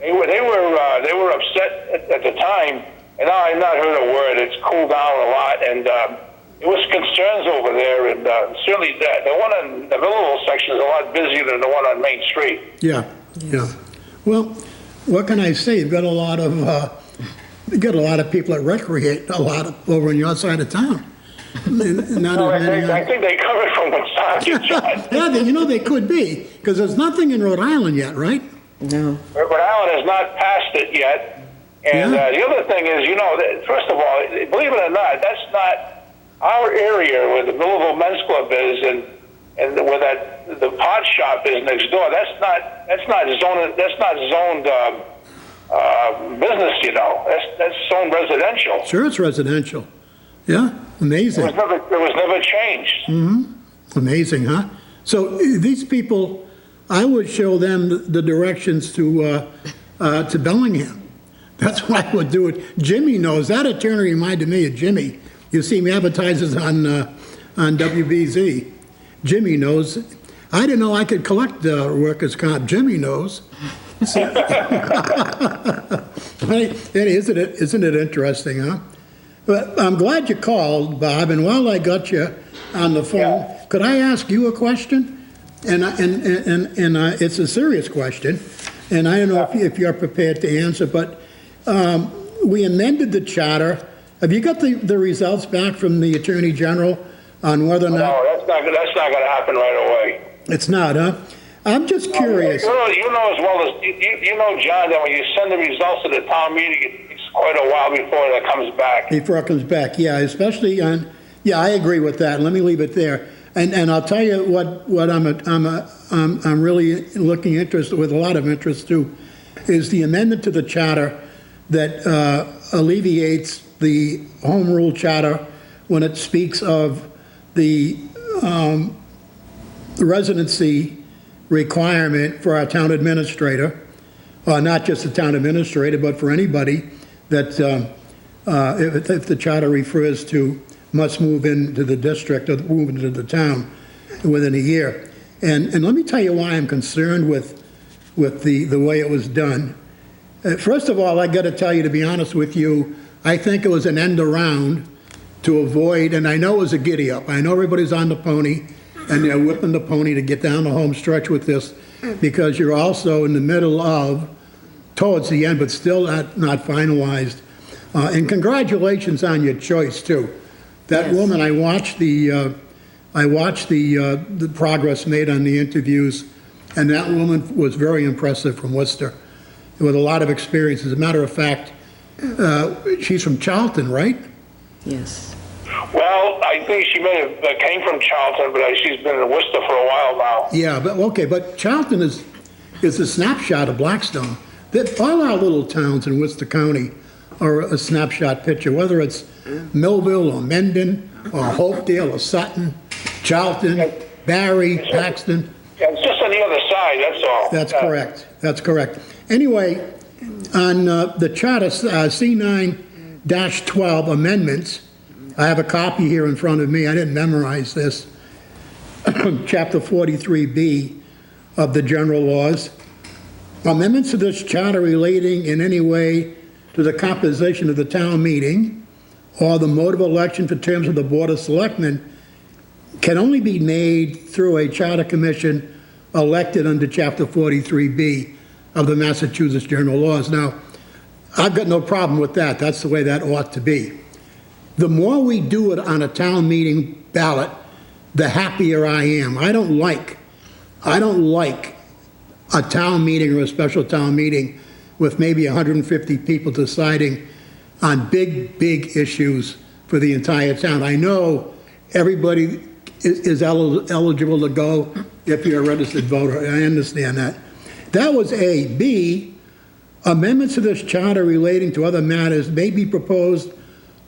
They were upset at the time, and now I've not heard a word. It's cooled down a lot, and there was concerns over there, and certainly the one in the Millville section is a lot busier than the one on Main Street. Yeah, yeah. Well, what can I say? You've got a lot of people that recreate a lot over on your side of town. Not No, as many, I think they covered from Woonsocket, John. yeah, they could be, because there's nothing in Rhode Island yet, right? No. Rhode Island has not passed it yet. And Yeah. the other thing is, first of all, believe it or not, that's not our area where the Millville Men's Club is, and where the pot shop is next door. That's not zoned business. That's zoned residential. Sure, it's residential. Yeah, amazing. It was never changed. Amazing, huh? So these people, I would show them the directions to Bellingham. That's why I would do it. Jimmy knows. That attorney reminded me of Jimmy. You see him advertises on WBZ. Jimmy knows. I didn't know I could collect workers' comp. Jimmy knows. So, isn't it interesting, huh? But I'm glad you called, Bob, and while I got you on the phone, could I ask you a question? And it's a serious question, and I don't know if you're prepared to answer, but we amended the charter. Have you got the results back from the Attorney General on whether or not? No, that's not going to happen right away. It's not, huh? I'm just curious. You know as well as John, that when you send the results to the town meeting, it's quite a while before that comes back. Before it comes back, yeah, especially on, yeah, I agree with that. Let me leave it there. And I'll tell you what I'm really looking interested with a lot of interest too, is the amendment to the charter that alleviates the home rule charter when it speaks of the residency requirement for our town administrator, or not just the town administrator, but for anybody that, if the charter refers to must move into the district or move into the town within a year. And let me tell you why I'm concerned with the way it was done. First of all, I got to tell you, to be honest with you, I think it was an end around to avoid, and I know it was a giddy up. I know everybody's on the pony, and they're whipping the pony to get down the home stretch with this, because you're also in the middle of, towards the end, but still not finalized. And congratulations on your choice too. That Yes. woman, I watched the progress made on the interviews, and that woman was very impressive from Worcester, with a lot of experience. As a matter of fact, she's from Charlton, right? Yes. Well, I think she may have came from Charlton, but she's been in Worcester for a while now. Yeah, but okay, but Charlton is a snapshot of Blackstone. All our little towns in Worcester County are a snapshot picture, whether it's Millville or Mendon or Hopedale or Sutton, Charlton, Barry, Paxton. Yeah, it's just on the other side, that's all. That's correct. That's correct. Anyway, on the charter, C9-12 amendments, I have a copy here in front of me. I didn't memorize this. Chapter 43B of the general laws. Amendments to this charter relating in any way to the composition of the town meeting or the mode of election for terms of the Board of Selectmen can only be made through a charter commission elected under Chapter 43B of the Massachusetts General Laws. Now, I've got no problem with that. That's the way that ought to be. The more we do it on a town meeting ballot, the happier I am. I don't like a town meeting or a special town meeting with maybe 150 people deciding on big issues for the entire town. I know everybody is eligible to go if you're a registered voter. I understand that. That was A. B, amendments to this charter relating to other matters may be proposed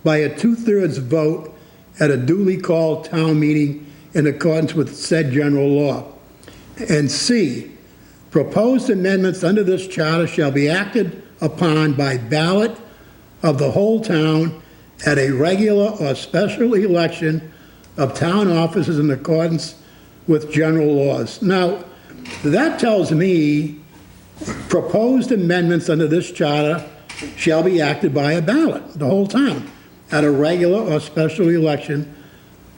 by a 2/3 vote at a duly called town meeting in accordance with said general law. And C, proposed amendments under this charter shall be acted upon by ballot of the whole town at a regular or special election of town officers in accordance with general laws. Now, that tells me proposed amendments under this charter shall be acted by a ballot, the whole town, at a regular or special election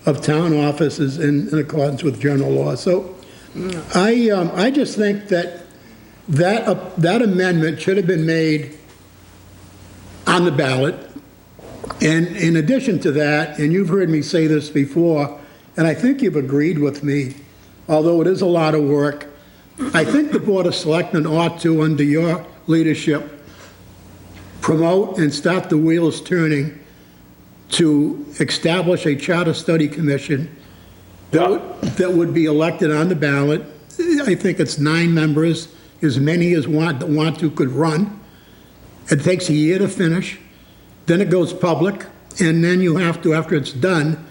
of town offices in accordance with general law. So I just think that amendment should have been made on the ballot. And in addition to that, and you've heard me say this before, and I think you've agreed with me, although it is a lot of work, I think the Board of Selectmen ought to, under your leadership, promote and start the wheels turning to establish a charter study commission that would be elected on the ballot. I think it's 9 members, as many as want to could run. It takes a year to finish, then it goes public, and then you have to, after it's done,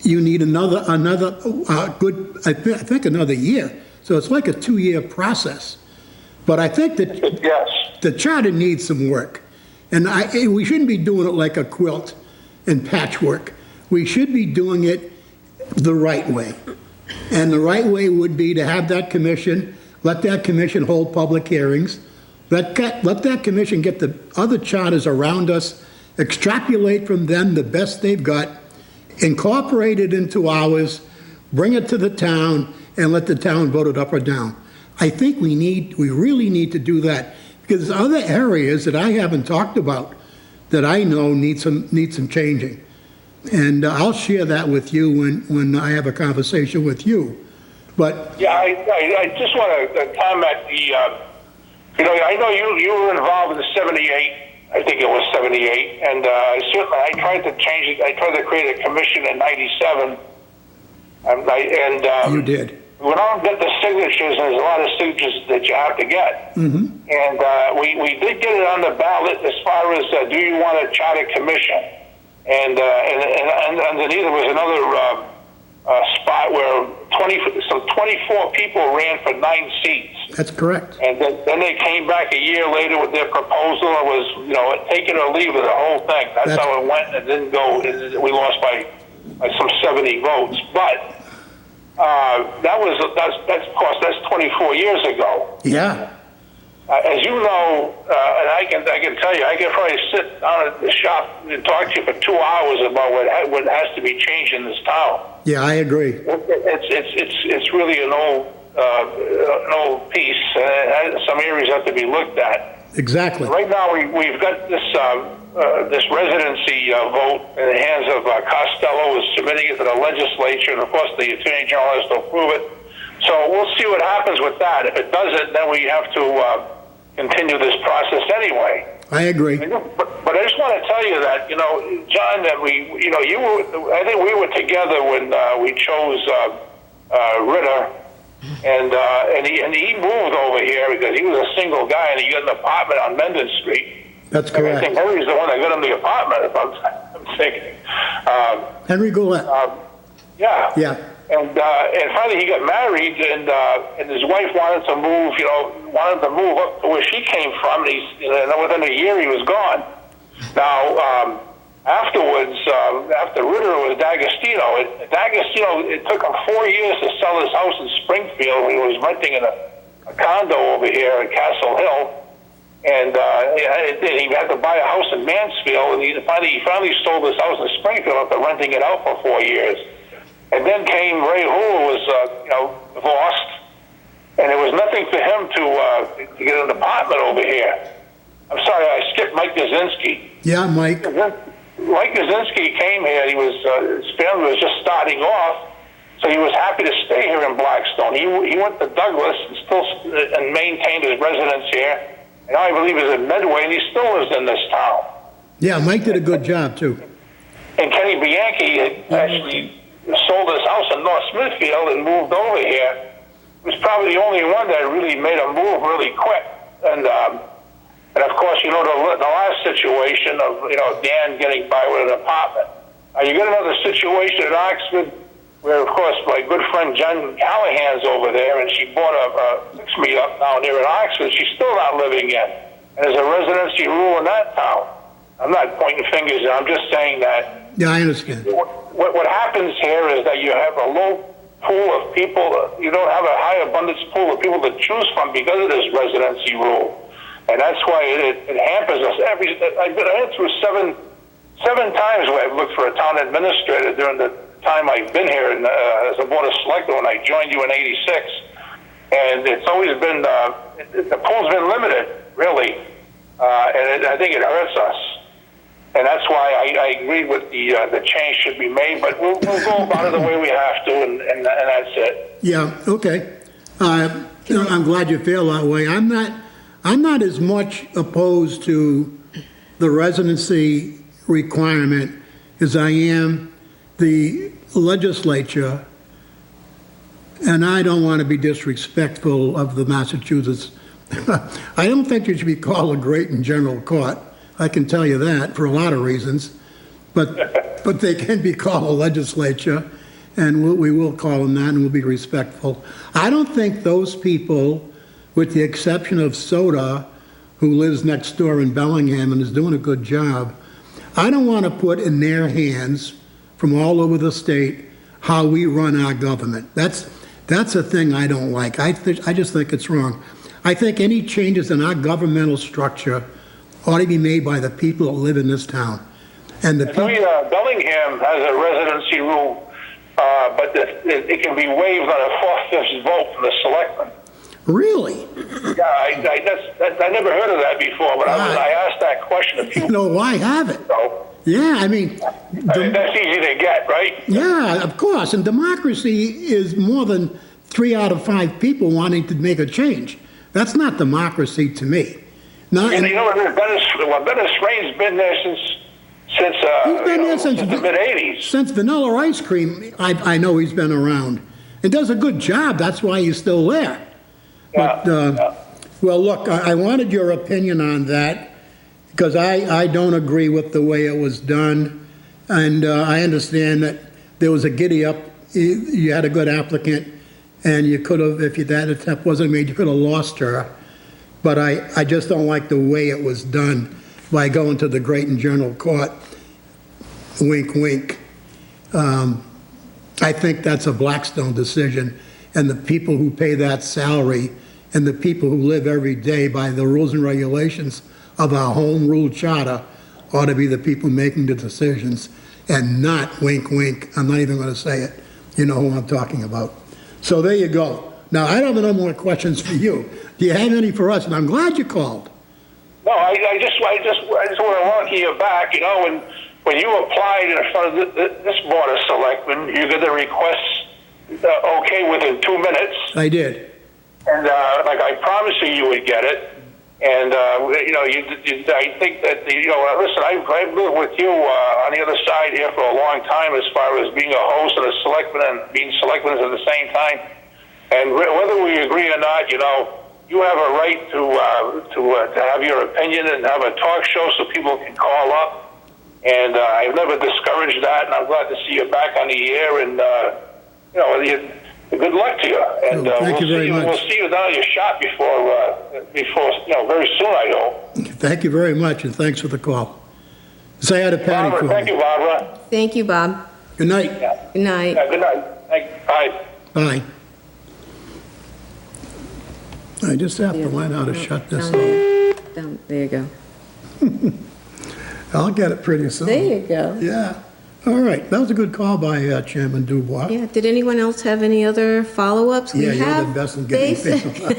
you need another good, I think another year. So it's like a 2-year process. But I think that Yes. the charter needs some work. And we shouldn't be doing it like a quilt and patchwork. We should be doing it the right way. And the right way would be to have that commission, let that commission hold public hearings, let that commission get the other charters around us, extrapolate from them the best they've got, incorporate it into ours, bring it to the town, and let the town vote it up or down. I think we really need to do that, because there's other areas that I haven't talked about that I know need some changing. And I'll share that with you when I have a conversation with you. But Yeah, I just want to comment. I know you were involved in the 78. I think it was 78, and certainly I tried to change it. I tried to create a commission in '97, and you did. We don't get the signatures, and there's a lot of signatures that you have to get. Mm-hmm. And we did get it on the ballot as far as do you want a charter commission? And underneath there was another spot where 24 people ran for 9 seats. That's correct. And then they came back a year later with their proposal. It was, take it or leave it, the whole thing. That's how it went. It didn't go. We lost by some 70 votes. But that's 24 years ago. Yeah. As you know, and I can tell you, I can probably sit down at the shop and talk to you for 2 hours about what has to be changed in this town. Yeah, I agree. It's really an old piece. Some areas have to be looked at. Exactly. Right now, we've got this residency vote in the hands of Costello is submitting it to the legislature, and of course the Attorney General has to approve it. So we'll see what happens with that. If it doesn't, then we have to continue this process anyway. I agree. But I just want to tell you that, John, that I think we were together when we chose Ritter, and he moved over here because he was a single guy and he got an apartment on Mendon Street. That's correct. I think Henry's the one that got him the apartment, if I'm thinking. Henry Goulet. Yeah. Yeah. And finally he got married, and his wife wanted to move up to where she came from. And within a year he was gone. Now, afterwards, after Ritter was D'Agostino. It took him 4 years to sell his house in Springfield. He was renting in a condo over here in Castle Hill. And he had to buy a house in Mansfield, and he finally sold his house in Springfield after renting it out for 4 years. And then came Ray Hu, who was divorced, and there was nothing for him to get an apartment over here. I'm sorry, I skipped Mike Kaczynski. Yeah, Mike. Mike Kaczynski came here. His family was just starting off, so he was happy to stay here in Blackstone. He went to Douglas and maintained his residence here. And now I believe he's in Medway, and he still lives in this town. Yeah, Mike did a good job, too. And Kenny Bianchi had actually sold his house in North Smithfield and moved over here. He was probably the only one that really made a move really quick. And of course, the last situation of, Dan getting by with an apartment. You got another situation at Oxford where, of course, my good friend Jen Callahan's over there, and she bought a fix-me up down here in Oxford. She's still not living in. And there's a residency rule in that town. I'm not pointing fingers. I'm just saying that. Yeah, I understand. What happens here is that you have a low pool of people. You don't have a high high abundance pool of people to choose from because of this residency rule. And that's why it hampers us. I've been through seven times where I've looked for a town administrator during the time I've been here as a board of selectmen when I joined you in '86. And it's always been, the pool's been limited, really. And I think it hurts us. And that's why I agree with the change should be made, but we'll go about it the way we have to, and that's it. Yeah, okay. I'm glad you feel that way. I'm not as much opposed to the residency requirement as I am the legislature, and I don't want to be disrespectful of the Massachusetts. I don't think it should be called a great and general court. I can tell you that for a lot of reasons, but they can be called a legislature, and we will call them that, and we'll be respectful. I don't think those people, with the exception of Soda, who lives next door in Bellingham and is doing a good job, I don't want to put in their hands from all over the state how we run our government. That's a thing I don't like. I just think it's wrong. I think any changes in our governmental structure ought to be made by the people that live in this town. And Bellingham has a residency rule, but it can be waived on a 4/5 vote from the selectmen. Really? Yeah, I never heard of that before, but I asked that question a few. Why have it? So, Yeah, I mean, that's easy to get, right? yeah, of course. And democracy is more than 3 out of 5 people wanting to make a change. That's not democracy to me. And you know, Dennis Rain's been there since he's been there since the mid-'80s. Since Vanilla Ice Cream, I know he's been around. And does a good job. That's why he's still there. Yeah, But, well, look, I wanted your opinion on that because I don't agree with the way it was done. And I understand that there was a giddy-up. You had a good applicant, and you could have, if that attempt wasn't made, you could have lost her. But I just don't like the way it was done by going to the Great and General Court. Wink, wink. I think that's a Blackstone decision, and the people who pay that salary and the people who live every day by the rules and regulations of our home rule charter ought to be the people making the decisions, and not wink, wink. I'm not even going to say it. You know who I'm talking about. So there you go. Now, I don't have no more questions for you. Do you have any for us? And I'm glad you called. No, I just want to welcome you back. You know, when you applied in front of this board of selectmen, you got the request okay within 2 minutes. I did. And like I promised you would get it. And you know, I think that listen, I've lived with you on the other side here for a long time, as far as being a host and a selectman and being selectmen at the same time. And whether we agree or not, you know, you have a right to have your opinion and have a talk show so people can call up. And I've never discouraged that, and I'm glad to see you back on the air. And you know, good luck to you. And thank you very much. We'll see you down at your shop before very soon, I hope. Thank you very much, and thanks for the call. Say hi to Patty for me. Thank you, Barbara. Thank you, Bob. Good night. Yeah. Good night. Yeah, good night. Bye. Bye. I just have to learn how to shut this off. There you go. I'll get it pretty soon. There you go. Yeah. All right. That was a good call by Chairman Dubois. Yeah, did anyone else have any other follow-ups? Yeah, you're the best in getting people.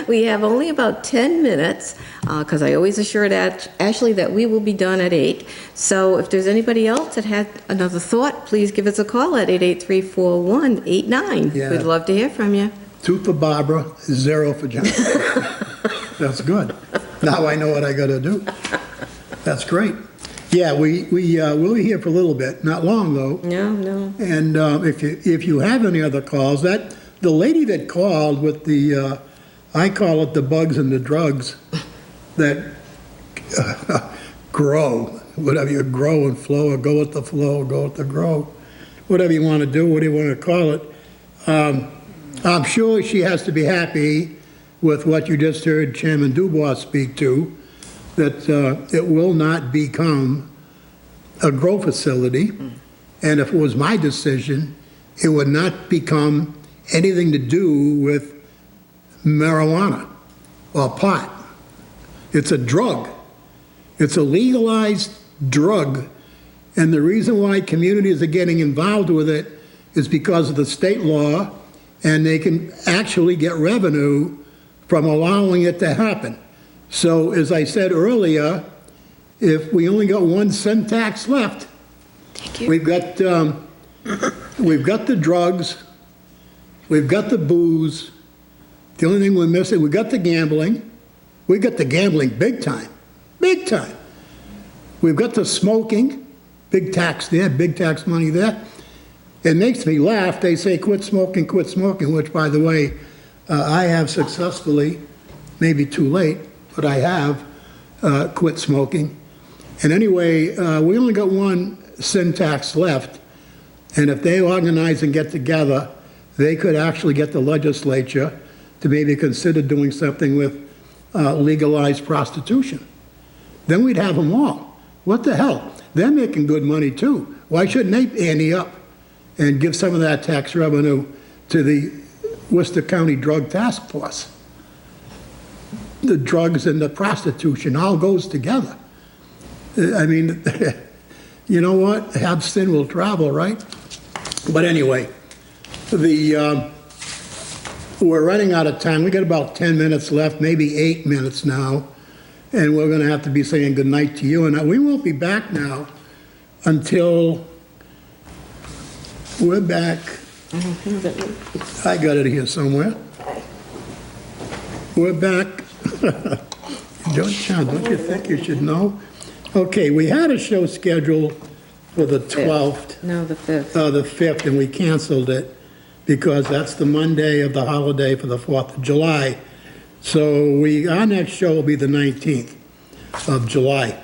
We have only about 10 minutes, because I always assured Ashley that we will be done at 8. So if there's anybody else that had another thought, please give us a call at 883-4189. Yeah. We'd love to hear from you. 2 for Barbara, 0 for John. That's good. Now I know what I got to do. That's great. Yeah, we'll be here for a little bit, not long though. No. And if you have any other calls, the lady that called with the, I call it the bugs and the drugs that grow, whatever you grow and flow, or go with the flow, or go with the grow, whatever you want to do, what do you want to call it. I'm sure she has to be happy with what you just heard Chairman Dubois speak to, that it will not become a grow facility. And if it was my decision, it would not become anything to do with marijuana or pot. It's a drug. It's a legalized drug, and the reason why communities are getting involved with it is because of the state law, and they can actually get revenue from allowing it to happen. So, as I said earlier, if we only got 1 cent tax left, we've got the drugs, we've got the booze. The only thing we're missing, we've got the gambling. We got the gambling big time, big time. We've got the smoking, big tax there, big tax money there. It makes me laugh. They say quit smoking, which, by the way, I have successfully, maybe too late, but I have quit smoking. And anyway, we only got 1 sin tax left, and if they organize and get together, they could actually get the legislature to maybe consider doing something with legalized prostitution. Then we'd have them all. What the hell? They're making good money too. Why shouldn't they ante up and give some of that tax revenue to the Worcester County Drug Task Force? The drugs and the prostitution all goes together. I mean, you know what? Have sin will travel, right? But anyway, we're running out of time. We got about 10 minutes left, maybe 8 minutes now, and we're going to have to be saying goodnight to you. And we won't be back now until we're back. I got it here somewhere. We're back. John, don't you think you should know? Okay, we had a show scheduled for the 12th. No, the 5th. The 5th, and we canceled it because that's the Monday of the holiday for the 4th of July. So our next show will be the 19th of July.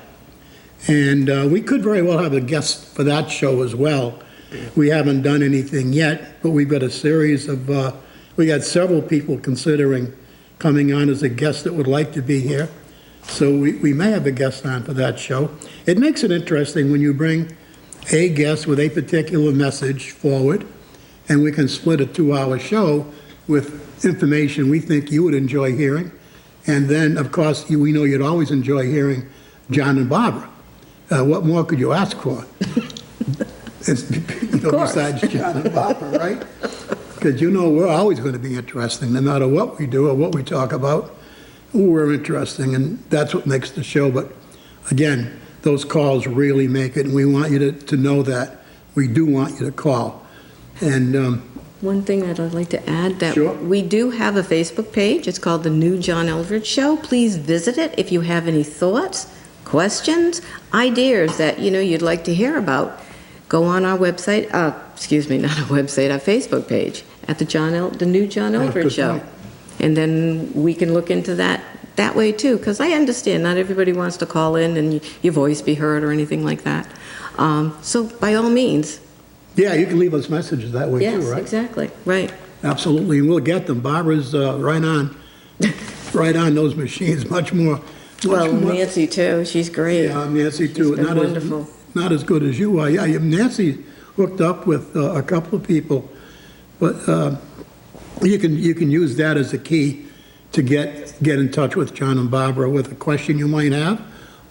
And we could very well have a guest for that show as well. We haven't done anything yet, but we've got a series of, we got several people considering coming on as a guest that would like to be here. So we may have a guest on for that show. It makes it interesting when you bring a guest with a particular message forward, and we can split a 2-hour show with information we think you would enjoy hearing. And then, of course, we know you'd always enjoy hearing John and Barbara. What more could you ask for? Besides John and Barbara, right? Because we're always going to be interesting, no matter what we do or what we talk about. We're interesting, and that's what makes the show. But again, those calls really make it, and we want you to know that. We do want you to call. And one thing that I'd like to add, that Sure. we do have a Facebook page. It's called The New John Eldridge Show. Please visit it if you have any thoughts, questions, ideas that you'd like to hear about. Go on our website, excuse me, not our website, our Facebook page at the New John Eldridge good Show. point. And then we can look into that way too, because I understand not everybody wants to call in and your voice be heard or anything like that. So by all means. yeah, you can leave us messages that way Yes, too, right? exactly, right. Absolutely, and we'll get them. Barbara's right on those machines, much more. Well, Nancy too, she's great. Yeah, Nancy too. She's been wonderful. Not as good as you are. Yeah, Nancy hooked up with a couple of people, but you can use that as a key to get in touch with John and Barbara with a question you might have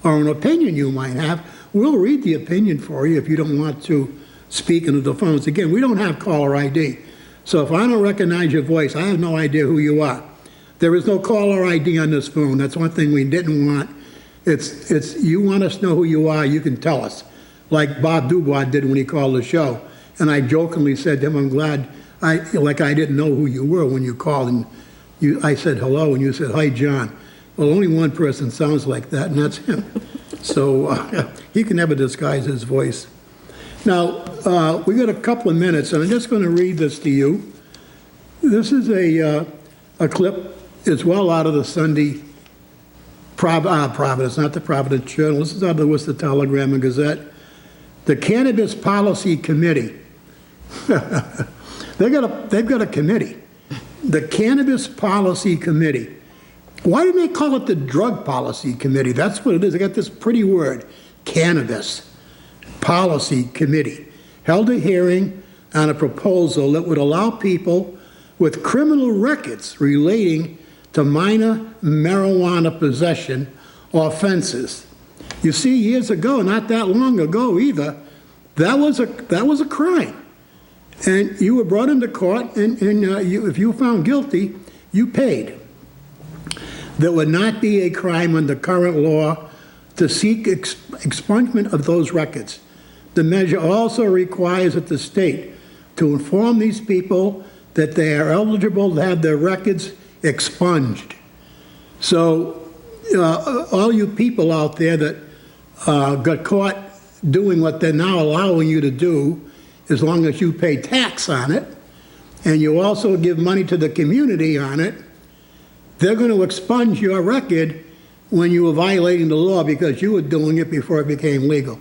or an opinion you might have. We'll read the opinion for you if you don't want to speak into the phones. Again, we don't have caller ID. So if I don't recognize your voice, I have no idea who you are. There is no caller ID on this phone. That's one thing we didn't want. It's you want us to know who you are, you can tell us. Like Bob Dubois did when he called the show. And I jokingly said to him, I'm glad, I didn't know who you were when you called. And I said hello, and you said, hi, John. Well, only one person sounds like that, and that's him. So he can never disguise his voice. Now, we got a couple of minutes, and I'm just going to read this to you. This is a clip. It's well out of the Sunday Providence, not the Providence Journal. This is out of the Worcester Telegram and Gazette. The Cannabis Policy Committee. They've got a committee. The Cannabis Policy Committee. Why didn't they call it the Drug Policy Committee? That's what it is. They got this pretty word, Cannabis Policy Committee. Held a hearing on a proposal that would allow people with criminal records relating to minor marijuana possession offenses. You see, years ago, not that long ago either, that was a crime. And you were brought into court, and if you were found guilty, you paid. There would not be a crime under current law to seek expungement of those records. The measure also requires that the state to inform these people that they are eligible to have their records expunged. So all you people out there that got caught doing what they're now allowing you to do, as long as you pay tax on it, and you also give money to the community on it, they're going to expunge your record when you were violating the law because you were doing it before it became legal.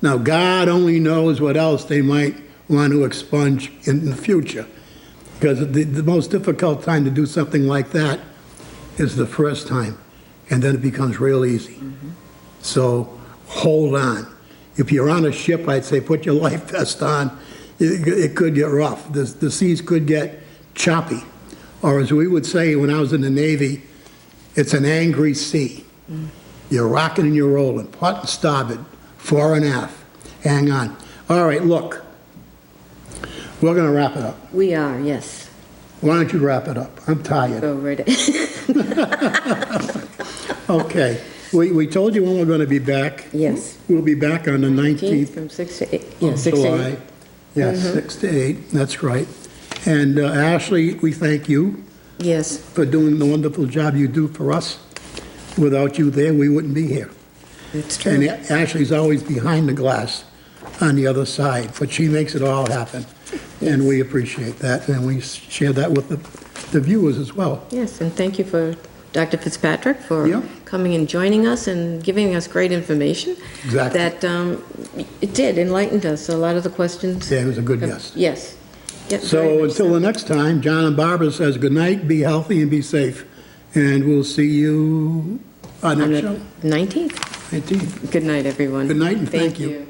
Now, God only knows what else they might want to expunge in the future, because the most difficult time to do something like that is the first time, and then it becomes real easy. So hold on. If you're on a ship, I'd say put your life vest on. It could get rough. The seas could get choppy. Or as we would say when I was in the Navy, it's an angry sea. You're rocking and you're rolling, port and starboard, fore and aft. Hang on. All right, look. We're going to wrap it up. We are, yes. Why don't you wrap it up? I'm tired. Go right Okay. We told you when we're going to be back. Yes. We'll be back on the 19th From 6 to 8. Yeah, of 6 to 8. July. Yes, 6 to 8, that's right. And Ashley, we thank you Yes. for doing the wonderful job you do for us. Without you there, we wouldn't be here. It's And true. Ashley's always behind the glass on the other side, but she makes it all happen. And we appreciate that, and we share that with the viewers as well. Yes, and thank you for Dr. Fitzpatrick for Yeah. coming and joining us and giving us great information. Exactly. That it did, enlightened us, a lot of the questions. Yeah, he was a good guest. Yes. Yep, very So much until the next time, John and Barbara says good night, be healthy, and be safe. And we'll see you on On next the show, 19th. 19th. Good night, everyone. Good night, and thank you. you.